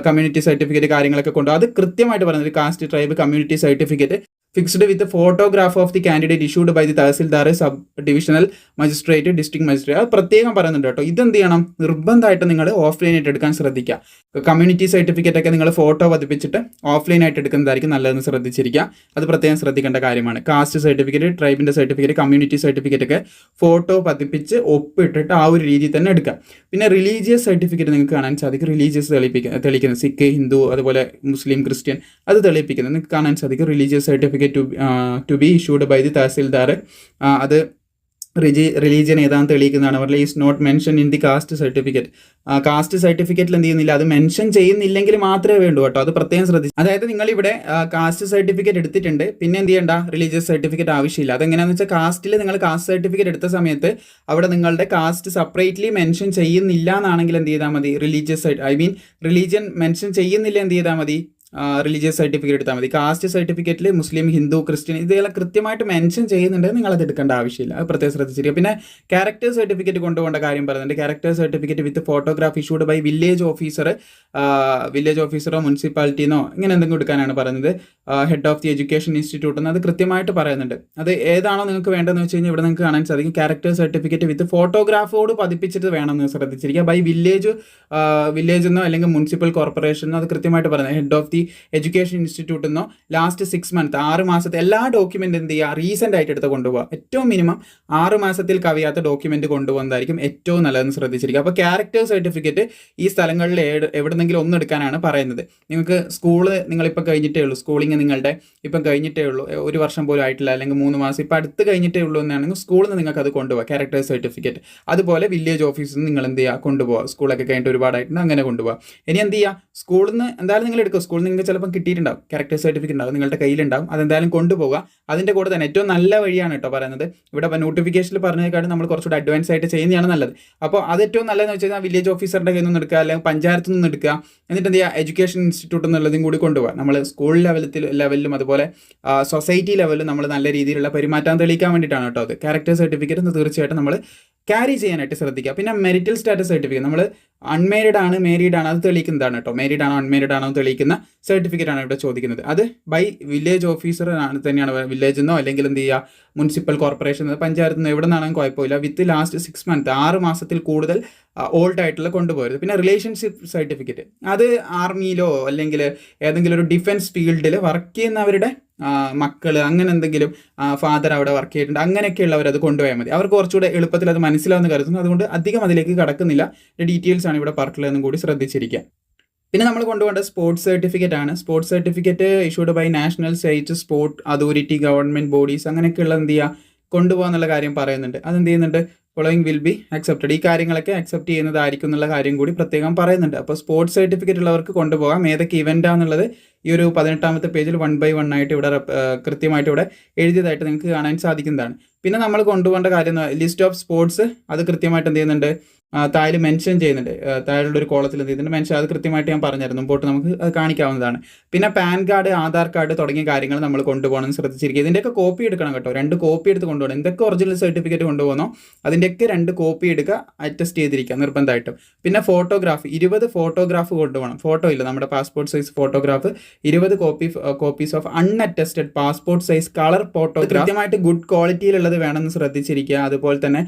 കമ്മ്യൂണിറ്റി സർട്ടിഫിക്കറ്റ് കാര്യങ്ങളൊക്കെ കൊണ്ടുപോകും. അത് കൃത്യമായിട്ട് പറയുന്നത് caste tribe community certificate fixed with photograph of the candidate issued by the tahsildar sub divisional magistrate district magistrate. അത് പ്രത്യേകം പറയുന്നുണ്ട് കേട്ടോ. ഇതെന്ത് ചെയ്യണം, നിർബന്ധമായിട്ട് നിങ്ങൾ ഓഫ്ലൈനായിട്ട് എടുക്കാൻ ശ്രദ്ധിക്കുക. കമ്മ്യൂണിറ്റി സർട്ടിഫിക്കറ്റ് ഒക്കെ നിങ്ങൾ ഫോട്ടോ പതിപ്പിച്ചിട്ട് ഓഫ്ലൈനായിട്ട് എടുക്കുന്നതായിരിക്കും നല്ലതെന്ന് ശ്രദ്ധിച്ചിരിക്കുക. അത് പ്രത്യേകം ശ്രദ്ധിക്കേണ്ട കാര്യമാണ്. കാസ്റ്റ് സർട്ടിഫിക്കറ്റ്, ട്രൈബിൻ്റെ സർട്ടിഫിക്കറ്റ്, കമ്മ്യൂണിറ്റി സർട്ടിഫിക്കറ്റ് ഒക്കെ ഫോട്ടോ പതിപ്പിച്ച് ഒപ്പിട്ടിട്ട് ആ ഒരു രീതിയിൽ തന്നെ എടുക്കുക. പിന്നെ റിലീജിയസ് സർട്ടിഫിക്കറ്റ് നിങ്ങൾക്ക് കാണാൻ സാധിക്കും. റിലീജിയസ് തെളിയിക്കുന്നത് സിഖ്, ഹിന്ദു, അതുപോലെ മുസ്ലിം, ക്രിസ്ത്യൻ അത് തെളിയിപ്പിക്കുന്നത് നിങ്ങൾക്ക് കാണാൻ സാധിക്കും. Religious certificate to be issued by the tahsildar. അത് റിലീജിയൻ ഏതാണെന്ന് തെളിയിക്കുന്നതാണ്. പറഞ്ഞാൽ is not mention in the caste certificate. Caste സർട്ടിഫിക്കറ്റിൽ എന്ത് ചെയ്യുന്നില്ല, അത് മെൻഷൻ ചെയ്യുന്നില്ലെങ്കിൽ മാത്രമേ വേണ്ടൂ കേട്ടോ. അത് പ്രത്യേകം ശ്രദ്ധിച്ചു. അതായത് നിങ്ങളിവിടെ കാസ്റ്റ് സർട്ടിഫിക്കറ്റ് എടുത്തിട്ടുണ്ട്, പിന്നെ എന്ത് ചെയ്യേണ്ട, റിലീജിയസ് സർട്ടിഫിക്കറ്റ് ആവശ്യമില്ല. അതെങ്ങനെയാണെന്ന് വെച്ചാൽ കാസ്റ്റിൽ നിങ്ങൾ കാസ്റ്റ് സർട്ടിഫിക്കറ്റ് എടുത്ത സമയത്ത് അവിടെ നിങ്ങളുടെ കാസ്റ്റ് സെപ്പറേറ്റ്ലി മെൻഷൻ ചെയ്യുന്നില്ല എന്നാണെങ്കിൽ എന്ത് ചെയ്താൽ മതി, റിലീജിയൻ മെൻഷൻ ചെയ്യുന്നില്ല എന്ത് ചെയ്താൽ മതി, റിലീജിയസ് സർട്ടിഫിക്കറ്റ് എടുത്താൽ മതി. കാസ്റ്റ് സർട്ടിഫിക്കറ്റിൽ മുസ്ലിം, ഹിന്ദു, ക്രിസ്ത്യൻ ഇതെല്ലാം കൃത്യമായിട്ട് മെൻഷൻ ചെയ്യുന്നുണ്ടെങ്കിൽ നിങ്ങളത് എടുക്കേണ്ട ആവശ്യമില്ല. അത് പ്രത്യേകം ശ്രദ്ധിച്ചിരിക്കുക. പിന്നെ ക്യാരക്ടർ സർട്ടിഫിക്കറ്റ് കൊണ്ടുപോകേണ്ട കാര്യം പറയുന്നുണ്ട്. Character certificate with photograph issued by village ഓഫീസറോ മുനിസിപ്പാലിറ്റിന്നോ ഇങ്ങനെ എന്തെങ്കിലും എടുക്കാനാണ് പറയുന്നത്. Head of the education institute എന്ന് അത് കൃത്യമായിട്ട് പറയുന്നുണ്ട്. അത് ഏതാണോ നിങ്ങൾക്ക് വേണ്ടതെന്ന് വെച്ച് കഴിഞ്ഞാൽ ഇവിടെ നിങ്ങൾക്ക് കാണാൻ സാധിക്കും. ക്യാരക്ടർ സർട്ടിഫിക്കറ്റ് വിത്ത് ഫോട്ടോഗ്രാഫോട് പതിപ്പിച്ചിട്ട് വേണമെന്ന് ശ്രദ്ധിച്ചിരിക്കുക. ബൈ വില്ലേജ് എന്നോ അല്ലെങ്കിൽ മുനിസിപ്പൽ കോർപ്പറേഷനോ അത് കൃത്യമായിട്ട് പറയുന്നത്. ഹെഡ് ഓഫ് ദി എഡ്യൂക്കേഷൻ ഇൻസ്റ്റിറ്റ്യൂട്ടിൽ നിന്നോ ലാസ്റ്റ് 6 months 6 മാസത്തെ എല്ലാ ഡോക്യുമെൻ്റ് എന്ത് ചെയ്യുക, റീസെൻ്റ് ആയിട്ട് എടുത്ത് കൊണ്ടുപോകുക. ഏറ്റവും മിനിമം 6 മാസത്തിൽ കവിയാത്ത ഡോക്യുമെൻ്റ് കൊണ്ടുപോകുന്നതായിരിക്കും ഏറ്റവും നല്ലതെന്ന് ശ്രദ്ധിച്ചിരിക്കുക. അപ്പോൾ ക്യാരക്ടർ സർട്ടിഫിക്കറ്റ് ഈ സ്ഥലങ്ങളിൽ എവിടെന്നെങ്കിലും ഒന്നും എടുക്കാനാണ് പറയുന്നത്. നിങ്ങൾക്ക് നിങ്ങളിപ്പോൾ കഴിഞ്ഞിട്ടേ ഉള്ളൂ, സ്കൂളിങ് നിങ്ങളുടെ ഇപ്പം കഴിഞ്ഞിട്ടേ ഉള്ളൂ, 1 വർഷം പോലും ആയിട്ടില്ല, അല്ലെങ്കിൽ 3 മാസം ഇപ്പം അടുത്ത് കഴിഞ്ഞിട്ടേ ഉള്ളൂ എന്നാണെങ്കിൽ സ്കൂളിൽ നിന്ന് നിങ്ങൾക്ക് അത് കൊണ്ടുപോകാം ക്യാരക്ടർ സർട്ടിഫിക്കറ്റ്. അതുപോലെ വില്ലേജ് ഓഫീസിൽ നിന്ന് നിങ്ങൾ എന്ത് ചെയ്യുക, കൊണ്ടുപോകുക. സ്കൂളൊക്കെ കഴിഞ്ഞിട്ട് ഒരുപാടായിട്ടുണ്ട്, അങ്ങനെ കൊണ്ടുപോകുക. ഇനി എന്ത് ചെയ്യുക, സ്കൂളിൽ നിന്ന് എന്തായാലും നിങ്ങൾ എടുക്കുക. സ്കൂളിൽ നിങ്ങൾക്ക് ചിലപ്പം കിട്ടിയിട്ടുണ്ടാവും, ക്യാരക്ടർ സർട്ടിഫിക്കറ്റ് ഉണ്ടാവും, നിങ്ങളുടെ കയ്യിലുണ്ടാവും. അതെന്തായാലും കൊണ്ടുപോകുക. അതിൻ്റെ കൂടെ തന്നെ ഏറ്റവും നല്ല വഴിയാണ് കേട്ടോ പറയുന്നത്. ഇവിടെ ഇപ്പോൾ നോട്ടിഫിക്കേഷനിൽ പറഞ്ഞേക്കാളും നമ്മൾ കുറച്ചുകൂടി അഡ്വാൻസ് ആയിട്ട് ചെയ്യുന്നതാണ് നല്ലത്. അപ്പോൾ അത് ഏറ്റവും നല്ലതെന്ന് വെച്ച് കഴിഞ്ഞാൽ വില്ലേജ് ഓഫീസറുടെ കയ്യിൽ നിന്ന് എടുക്കുക, അല്ലെങ്കിൽ പഞ്ചായത്തിൽ നിന്ന് എടുക്കുക. എന്നിട്ട് എന്ത് ചെയ്യുക, എഡ്യൂക്കേഷൻ ഇൻസ്റ്റിറ്റ്യൂട്ട് എന്നുള്ളതും കൂടി കൊണ്ടുപോകുക. നമ്മൾ സ്കൂൾ ലെവലിലും അതുപോലെ സൊസൈറ്റി ലെവലിലും നമ്മൾ നല്ല രീതിയിലുള്ള പെരുമാറ്റം തെളിയിക്കാൻ വേണ്ടിയിട്ടാണ് കേട്ടോ അത്. ക്യാരക്ടർ സർട്ടിഫിക്കറ്റ് തീർച്ചയായിട്ടും നമ്മൾ ക്യാരി ചെയ്യാനായിട്ട് ശ്രദ്ധിക്കുക. പിന്നെ മെരിറ്റൽ സ്റ്റാറ്റസ് സർട്ടിഫിക്കറ്റ്, നമ്മൾ അൺമാരീഡ് ആണ് മേരീഡ് ആണ് അത് തെളിയിക്കുന്നതാണ് കേട്ടോ. മേരീഡ് ആണോ അൺമാരീഡ് ആണോ തെളിയിക്കുന്ന സർട്ടിഫിക്കറ്റ് ആണ് ഇവിടെ ചോദിക്കുന്നത്. അത് ബൈ വില്ലേജ് ഓഫീസർ തന്നെയാണ്, വില്ലേജിൽ നിന്നോ അല്ലെങ്കിൽ എന്ത് ചെയ്യുക, മുനിസിപ്പൽ കോർപ്പറേഷൻ പഞ്ചായത്തിൽ നിന്ന് എവിടെ നിന്നാണെങ്കിൽ കുഴപ്പമില്ല. വിത്ത് ലാസ്റ്റ് 6 months 6 മാസത്തിൽ കൂടുതൽ ഓൾഡ് ആയിട്ടുള്ള കൊണ്ടുപോകരുത്. പിന്നെ റിലേഷൻഷിപ്പ് സർട്ടിഫിക്കറ്റ്, അത് ആർമിയിലോ അല്ലെങ്കിൽ ഏതെങ്കിലും ഒരു ഡിഫൻസ് ഫീൽഡിൽ വർക്ക് ചെയ്യുന്നവരുടെ മക്കൾ അങ്ങനെ എന്തെങ്കിലും ഫാദർ അവിടെ വർക്ക് ചെയ്തിട്ടുണ്ട് അങ്ങനെയൊക്കെയുള്ളവർ അത് കൊണ്ടുപോയാൽ മതി. അവർക്ക് കുറച്ചുകൂടെ എളുപ്പത്തിൽ അത് മനസ്സിലാവുന്ന കരുതുന്നു. അതുകൊണ്ട് അധികം അതിലേക്ക് കടക്കുന്നില്ല. ഡീറ്റെയിൽസ് ആണ് ഇവിടെ പറഞ്ഞിട്ടുള്ളതെന്നും കൂടി ശ്രദ്ധിച്ചിരിക്കുക. പിന്നെ നമ്മൾ കൊണ്ടുപോകേണ്ട സ്പോർട്സ് സർട്ടിഫിക്കറ്റ് ആണ്. Sports certificate issued by national state sport authority, government bodies അങ്ങനെയൊക്കെയുള്ള എന്ത് ചെയ്യുക, കൊണ്ടുപോകാന്നുള്ള കാര്യം പറയുന്നുണ്ട്. അതെന്ത് ചെയ്യുന്നുണ്ട്, ഫോളോയിങ് വിൽ ബി അക്സെപ്റ്റഡ്. ഈ കാര്യങ്ങളൊക്കെ അക്സെപ്റ്റ് ചെയ്യുന്നതായിരിക്കും എന്നുള്ള കാര്യം കൂടി പ്രത്യേകം പറയുന്നുണ്ട്. അപ്പോൾ സ്പോർട്സ് സർട്ടിഫിക്കറ്റ് ഉള്ളവർക്ക് കൊണ്ടുപോകാം. ഏതൊക്കെ ഇവൻ്റാണെന്നുള്ളത് ഈ ഒരു 18ാമത്തെ പേജിൽ 1 by 1 ആയിട്ട് ഇവിടെ കൃത്യമായിട്ട് ഇവിടെ എഴുതിയതായിട്ട് നിങ്ങൾക്ക് കാണാൻ സാധിക്കുന്നതാണ്. പിന്നെ നമ്മൾ കൊണ്ടുപോകേണ്ട കാര്യം ലിസ്റ്റ് ഓഫ് സ്പോർട്സ് അത് കൃത്യമായിട്ട് എന്ത് ചെയ്യുന്നുണ്ട്, താഴെ മെൻഷൻ ചെയ്യുന്നുണ്ട്. താഴെയുള്ള ഒരു കോളത്തിൽ എന്ത് ചെയ്യുന്നുണ്ട് മെൻഷൻ, അത് കൃത്യമായിട്ട് ഞാൻ പറഞ്ഞിരുന്നു, മുമ്പോട്ട് നമുക്ക് അത് കാണിക്കാവുന്നതാണ്. പിന്നെ പാൻ കാർഡ്, ആധാർ കാർഡ് തുടങ്ങിയ കാര്യങ്ങൾ നമ്മൾ കൊണ്ടുപോകണം ശ്രദ്ധിച്ചിരിക്കുക. ഇതിൻ്റെയൊക്കെ കോപ്പി എടുക്കണം കേട്ടോ, 2 കോപ്പി എടുത്ത് കൊണ്ടുപോകണം. എന്തൊക്കെ ഒറിജിനൽ സർട്ടിഫിക്കറ്റ് കൊണ്ടുപോകുന്നോ അതിൻ്റെയൊക്കെ 2 കോപ്പി എടുക്കുക, അറ്റസ്റ്റ് ചെയ്തിരിക്കുക നിർബന്ധമായിട്ടും. പിന്നെ ഫോട്ടോഗ്രാഫ് 20 ഫോട്ടോഗ്രാഫ് കൊണ്ടുപോകണം. ഫോട്ടോ ഇല്ല, നമ്മുടെ passport size photograph 20 copies of unattested passport size colour photo കൃത്യമായിട്ട് ഗുഡ് ക്വാളിറ്റിയിലുള്ളത് വേണമെന്ന് ശ്രദ്ധിച്ചിരിക്കുക. അതുപോലെ തന്നെ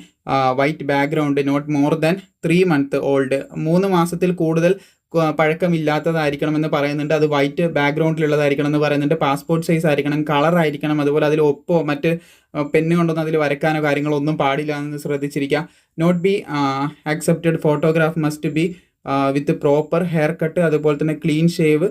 white background, not more than 3 months old, 3 മാസത്തിൽ കൂടുതൽ പഴക്കമില്ലാത്തതായിരിക്കണമെന്ന് പറയുന്നുണ്ട്. അത് വൈറ്റ് ബാക്ക്ഗ്രൗണ്ടിലുള്ളതായിരിക്കണം എന്ന് പറയുന്നുണ്ട്. പാസ്പോർട്ട് സൈസ് ആയിരിക്കണം, കളർ ആയിരിക്കണം. അതുപോലെ അതിൽ ഒപ്പോ മറ്റ് പെണ്ണ് കൊണ്ടൊന്നും അതിൽ വരയ്ക്കാനോ കാര്യങ്ങളോ ഒന്നും പാടില്ല എന്ന് ശ്രദ്ധിച്ചിരിക്കുക. Not be accepted photograph must be with proper hair cut, അതുപോലെ തന്നെ ക്ലീൻ ഷേവ്.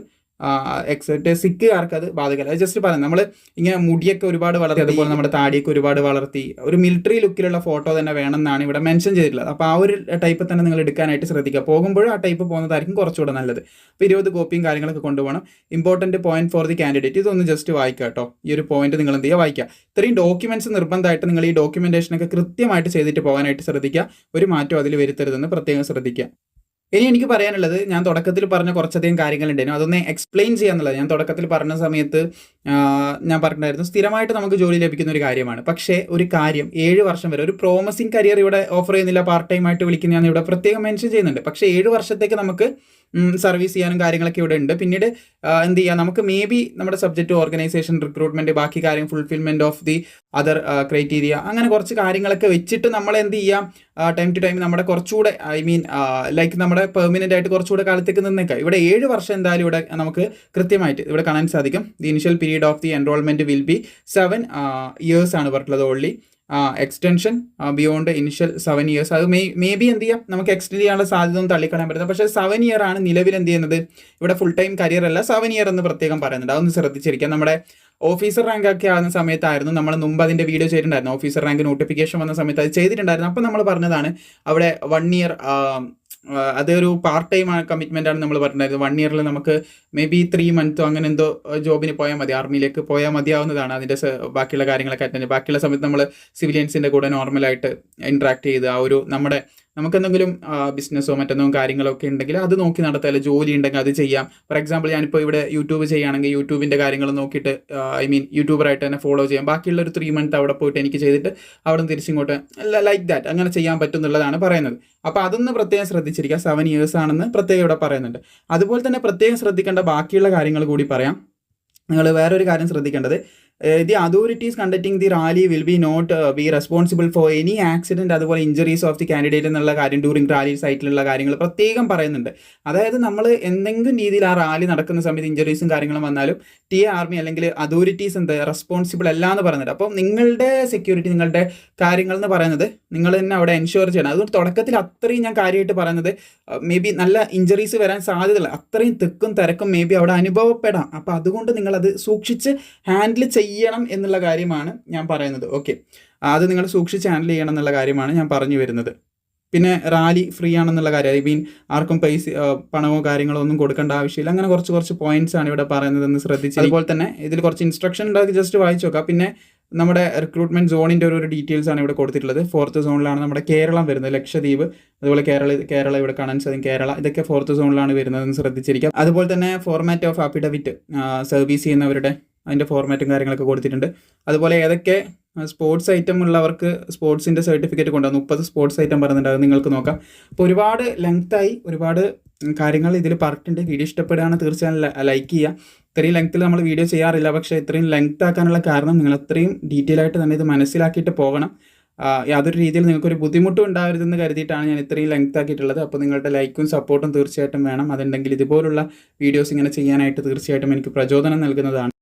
എക്സെപ്റ്റ് സിക്കുകാർക്ക് അത് ബാധകമല്ല. അത് ജസ്റ്റ് പറയാം, നമ്മൾ ഇങ്ങനെ മുടിയൊക്കെ ഒരുപാട് വളർത്തി, അതുപോലെ നമ്മുടെ താടിയൊക്കെ ഒരുപാട് വളർത്തി ഒരു മിലിറ്ററി ലുക്കിലുള്ള ഫോട്ടോ തന്നെ വേണമെന്നാണ് ഇവിടെ മെൻഷൻ ചെയ്തിട്ടുള്ളത്. അപ്പോൾ ആ ഒരു ടൈപ്പ് തന്നെ നിങ്ങൾ എടുക്കാനായിട്ട് ശ്രദ്ധിക്കുക. പോകുമ്പോഴും ആ ടൈപ്പ് പോകുന്നതായിരിക്കും കുറച്ചുകൂടെ നല്ലത്. അപ്പോൾ 20 കോപ്പിയും കാര്യങ്ങളൊക്കെ കൊണ്ടുപോകണം. Important point for the candidate, ഇതൊന്ന് ജസ്റ്റ് വായിക്കുക കേട്ടോ. ഈ ഒരു പോയിന്റ് നിങ്ങൾ എന്ത് ചെയ്യുക, വായിക്കുക. ഇത്രയും ഡോക്യുമെന്റ്സ് നിർബന്ധമായിട്ട് നിങ്ങൾ ഈ ഡോക്യുമെന്റേഷനൊക്കെ കൃത്യമായിട്ട് ചെയ്തിട്ട് പോകാനായിട്ട് ശ്രദ്ധിക്കുക. ഒരു മാറ്റം അതിൽ വരുത്തരുതെന്ന് പ്രത്യേകം ശ്രദ്ധിക്കുക. ഇനി എനിക്ക് പറയാനുള്ളത്, ഞാൻ തുടക്കത്തിൽ പറഞ്ഞ കുറച്ചധികം കാര്യങ്ങളുണ്ടായിരുന്നു, അതൊന്ന് എക്സ്പ്ലെയിൻ ചെയ്യാന്നുള്ളത്. ഞാൻ തുടക്കത്തിൽ പറഞ്ഞ സമയത്ത് ഞാൻ പറഞ്ഞിട്ടുണ്ടായിരുന്നു സ്ഥിരമായിട്ട് നമുക്ക് ജോലി ലഭിക്കുന്ന ഒരു കാര്യമാണ്. പക്ഷേ ഒരു കാര്യം 7 വർഷം വരെ ഒരു പ്രോമിസിങ് കരിയർ ഇവിടെ ഓഫർ ചെയ്യുന്നില്ല, പാർട്ട് ടൈം ആയിട്ട് വിളിക്കുന്നതാണ് ഇവിടെ പ്രത്യേകം മെൻഷൻ ചെയ്യുന്നുണ്ട്. പക്ഷേ 7 വർഷത്തേക്ക് നമുക്ക് സർവീസ് ചെയ്യാനും കാര്യങ്ങളൊക്കെ ഇവിടെ ഉണ്ട്. പിന്നീട് എന്ത് ചെയ്യുക, നമുക്ക് മേ ബി നമ്മുടെ സബ്ജക്റ്റ് ഓർഗനൈസേഷൻ, റിക്രൂട്ട്മെന്റ്, ബാക്കി കാര്യം fulfilment of the other criteria, അങ്ങനെ കുറച്ച് കാര്യങ്ങളൊക്കെ വെച്ചിട്ട് നമ്മൾ എന്ത് ചെയ്യാം, ടൈം ടു ടൈം നമ്മുടെ കുറച്ചുകൂടെ ലൈക്ക് നമ്മുടെ പെർമനന്റ് ആയിട്ട് കുറച്ചുകൂടെ കാലത്തേക്ക് നിന്നേക്കാം. ഇവിടെ 7 വർഷം എന്തായാലും ഇവിടെ നമുക്ക് കൃത്യമായിട്ട് ഇവിടെ കാണാൻ സാധിക്കും. The initial period of the enrolment will be 7 years ആണ് പറഞ്ഞിട്ടുള്ളത് only. Extension beyond initial 7 years, അത് മേ ബി എന്ത് ചെയ്യാം, നമുക്ക് എക്സ്റ്റെൻഡ് ചെയ്യാനുള്ള സാധ്യത ഒന്നും തള്ളിക്കളയാൻ പറ്റുന്നത്. പക്ഷേ 7 year ആണ് നിലവിൽ എന്ത് ചെയ്യുന്നത്, ഇവിടെ ഫുൾ ടൈം കരിയർ അല്ല, 7 year എന്ന് പ്രത്യേകം പറയുന്നുണ്ട്. അതൊന്ന് ശ്രദ്ധിച്ചിരിക്കാം. നമ്മുടെ ഓഫീസർ റാങ്ക് ഒക്കെ ആകുന്ന സമയത്തായിരുന്നു നമ്മൾ മുമ്പ് അതിൻ്റെ വീഡിയോ ചെയ്തിട്ടുണ്ടായിരുന്നു. ഓഫീസർ റാങ്ക് നോട്ടിഫിക്കേഷൻ വന്ന സമയത്ത് അത് ചെയ്തിട്ടുണ്ടായിരുന്നു. അപ്പം നമ്മൾ പറഞ്ഞതാണ് അവിടെ 1 year അതൊരു പാർട്ട് ടൈം കമ്മിറ്റ്മെൻ്റ് ആണ് നമ്മൾ പറഞ്ഞിട്ടുണ്ടായിരുന്നു. 1 year നമുക്ക് മേ ബി 3 months അങ്ങനെ എന്തോ ജോബിന് പോയാൽ മതി, ആർമിയിലേക്ക് പോയാൽ മതിയാവുന്നതാണ്. അതിൻ്റെ ബാക്കിയുള്ള കാര്യങ്ങളൊക്കെ അറ്റൻഡ്, ബാക്കിയുള്ള സമയത്ത് നമ്മൾ സിവിലിയൻസിൻ്റെ കൂടെ നോർമലായിട്ട് ഇൻട്രാക്ട് ചെയ്ത് ആ ഒരു നമുക്കെന്തെങ്കിലും ബിസിനസ്സോ മറ്റെന്തെങ്കിലും കാര്യങ്ങളോ ഒക്കെ ഉണ്ടെങ്കിൽ അത് നോക്കി നടത്താം. ജോലി ഉണ്ടെങ്കിൽ അത് ചെയ്യാം. ഫോർ എക്സാമ്പിൾ ഞാനിപ്പോൾ ഇവിടെ യൂട്യൂബ് ചെയ്യുകയാണെങ്കിൽ യൂട്യൂബിൻ്റെ കാര്യങ്ങൾ നോക്കിയിട്ട് യൂട്യൂബറായിട്ട് തന്നെ ഫോളോ ചെയ്യാം. ബാക്കിയുള്ള ഒരു 3 months അവിടെ പോയിട്ട് എനിക്ക് ചെയ്തിട്ട് അവിടെ നിന്ന് തിരിച്ചിങ്ങോട്ട് ലൈക്ക് ദാറ്റ് അങ്ങനെ ചെയ്യാൻ പറ്റും എന്നുള്ളതാണ് പറയുന്നത്. അപ്പോൾ അതൊന്ന് പ്രത്യേകം ശ്രദ്ധിച്ചിരിക്കുക. 7 years ആണെന്ന് പ്രത്യേകം ഇവിടെ പറയുന്നുണ്ട്. അതുപോലെ തന്നെ പ്രത്യേകം ശ്രദ്ധിക്കേണ്ട ബാക്കിയുള്ള കാര്യങ്ങൾ കൂടി പറയാം. നിങ്ങൾ വേറൊരു കാര്യം ശ്രദ്ധിക്കേണ്ടത്, the authorities conducting the rally will be not be responsible for any accident, അതുപോലെ ഇഞ്ചറീസ് ഓഫ് ദി കാൻഡിഡേറ്റ് എന്നുള്ള കാര്യം ഡ്യൂറിങ് റാലി സൈറ്റിലുള്ള കാര്യങ്ങൾ പ്രത്യേകം പറയുന്നുണ്ട്. അതായത് നമ്മൾ എന്തെങ്കിലും രീതിയിൽ ആ റാലി നടക്കുന്ന സമയത്ത് ഇഞ്ചറീസും കാര്യങ്ങളും വന്നാലും ആർമി അല്ലെങ്കിൽ അതോറിറ്റീസ് എന്ത് റെസ്പോൺസിബിൾ അല്ല എന്ന് പറയുന്നുണ്ട്. അപ്പം നിങ്ങളുടെ സെക്യൂരിറ്റി, നിങ്ങളുടെ കാര്യങ്ങൾ എന്ന് പറയുന്നത് നിങ്ങൾ തന്നെ അവിടെ എൻഷുർ ചെയ്യണം. അതുകൊണ്ട് തുടക്കത്തിൽ അത്രയും ഞാൻ കാര്യമായിട്ട് പറയുന്നത്, മേ ബി നല്ല ഇഞ്ചറീസ് വരാൻ സാധ്യതയില്ല, അത്രയും തിക്കും തിരക്കും മേ ബി അവിടെ അനുഭവപ്പെടാം. അപ്പോൾ അതുകൊണ്ട് നിങ്ങളത് സൂക്ഷിച്ച് ഹാൻഡിൽ ചെയ്യണം എന്നുള്ള കാര്യമാണ് ഞാൻ പറയുന്നത്. ഓക്കെ, അത് നിങ്ങൾ സൂക്ഷിച്ച് ഹാൻഡിൽ ചെയ്യണം എന്നുള്ള കാര്യമാണ് ഞാൻ പറഞ്ഞു വരുന്നത്. പിന്നെ റാലി ഫ്രീ ആണെന്നുള്ള കാര്യം, ആർക്കും പണമോ കാര്യങ്ങളോ ഒന്നും കൊടുക്കേണ്ട ആവശ്യമില്ല. അങ്ങനെ കുറച്ച് പോയിന്റ്സ് ആണ് ഇവിടെ പറയുന്നതെന്ന് ശ്രദ്ധിച്ചു. അതുപോലെ തന്നെ ഇതിൽ കുറച്ച് ഇൻസ്ട്രക്ഷൻ ഉണ്ടാക്കി ജസ്റ്റ് വായിച്ചു നോക്കാം. പിന്നെ നമ്മുടെ റിക്രൂട്ട്മെന്റ് സോണിൻ്റെ ഒരു ഡീറ്റെയിൽസ് ആണ് ഇവിടെ കൊടുത്തിട്ടുള്ളത്. 4th സോണിലാണ് നമ്മുടെ കേരളം വരുന്നത്, ലക്ഷദ്വീപ്, അതുപോലെ കേരള ഇവിടെ കാണാൻ സാധിക്കും. കേരള ഇതൊക്കെ 4th സോണിലാണ് വരുന്നതെന്ന് ശ്രദ്ധിച്ചിരിക്കാം. അതുപോലെ തന്നെ ഫോർമാറ്റ് ഓഫ് അഫിഡവിറ്റ്, സർവീസ് ചെയ്യുന്നവരുടെ അതിൻ്റെ ഫോർമാറ്റും കാര്യങ്ങളൊക്കെ കൊടുത്തിട്ടുണ്ട്. അതുപോലെ ഏതൊക്കെ സ്പോർട്സ് ഐറ്റം ഉള്ളവർക്ക് സ്പോർട്സിൻ്റെ സർട്ടിഫിക്കറ്റ് കൊണ്ടുവന്നു, 30 സ്പോർട്സ് ഐറ്റം പറയുന്നുണ്ട്, അത് നിങ്ങൾക്ക് നോക്കാം. അപ്പോൾ ഒരുപാട് ലെങ്തായി ഒരുപാട് കാര്യങ്ങൾ ഇതിൽ പറഞ്ഞിട്ടുണ്ട്. വീഡിയോ ഇഷ്ടപ്പെടുകയാണ് തീർച്ചയായും ലൈക്ക് ചെയ്യുക. ഇത്രയും ലെങ്ത്തിൽ നമ്മൾ വീഡിയോ ചെയ്യാറില്ല, പക്ഷേ ഇത്രയും ലെങ്ത് ആക്കാനുള്ള കാരണം നിങ്ങൾ അത്രയും ഡീറ്റെയിൽ ആയിട്ട് തന്നെ ഇത് മനസ്സിലാക്കിയിട്ട് പോകണം. യാതൊരു രീതിയിൽ നിങ്ങൾക്കൊരു ബുദ്ധിമുട്ടും ഉണ്ടാവരുതെന്ന് കരുതിയിട്ടാണ് ഞാൻ ഇത്രയും ലെങ്ത് ആക്കിയിട്ടുള്ളത്. അപ്പോൾ നിങ്ങളുടെ ലൈക്കും സപ്പോർട്ടും തീർച്ചയായിട്ടും വേണം. അതുണ്ടെങ്കിൽ ഇതുപോലുള്ള വീഡിയോസ് ഇങ്ങനെ ചെയ്യാനായിട്ട് തീർച്ചയായിട്ടും എനിക്ക് പ്രചോദനം നൽകുന്നതാണ്.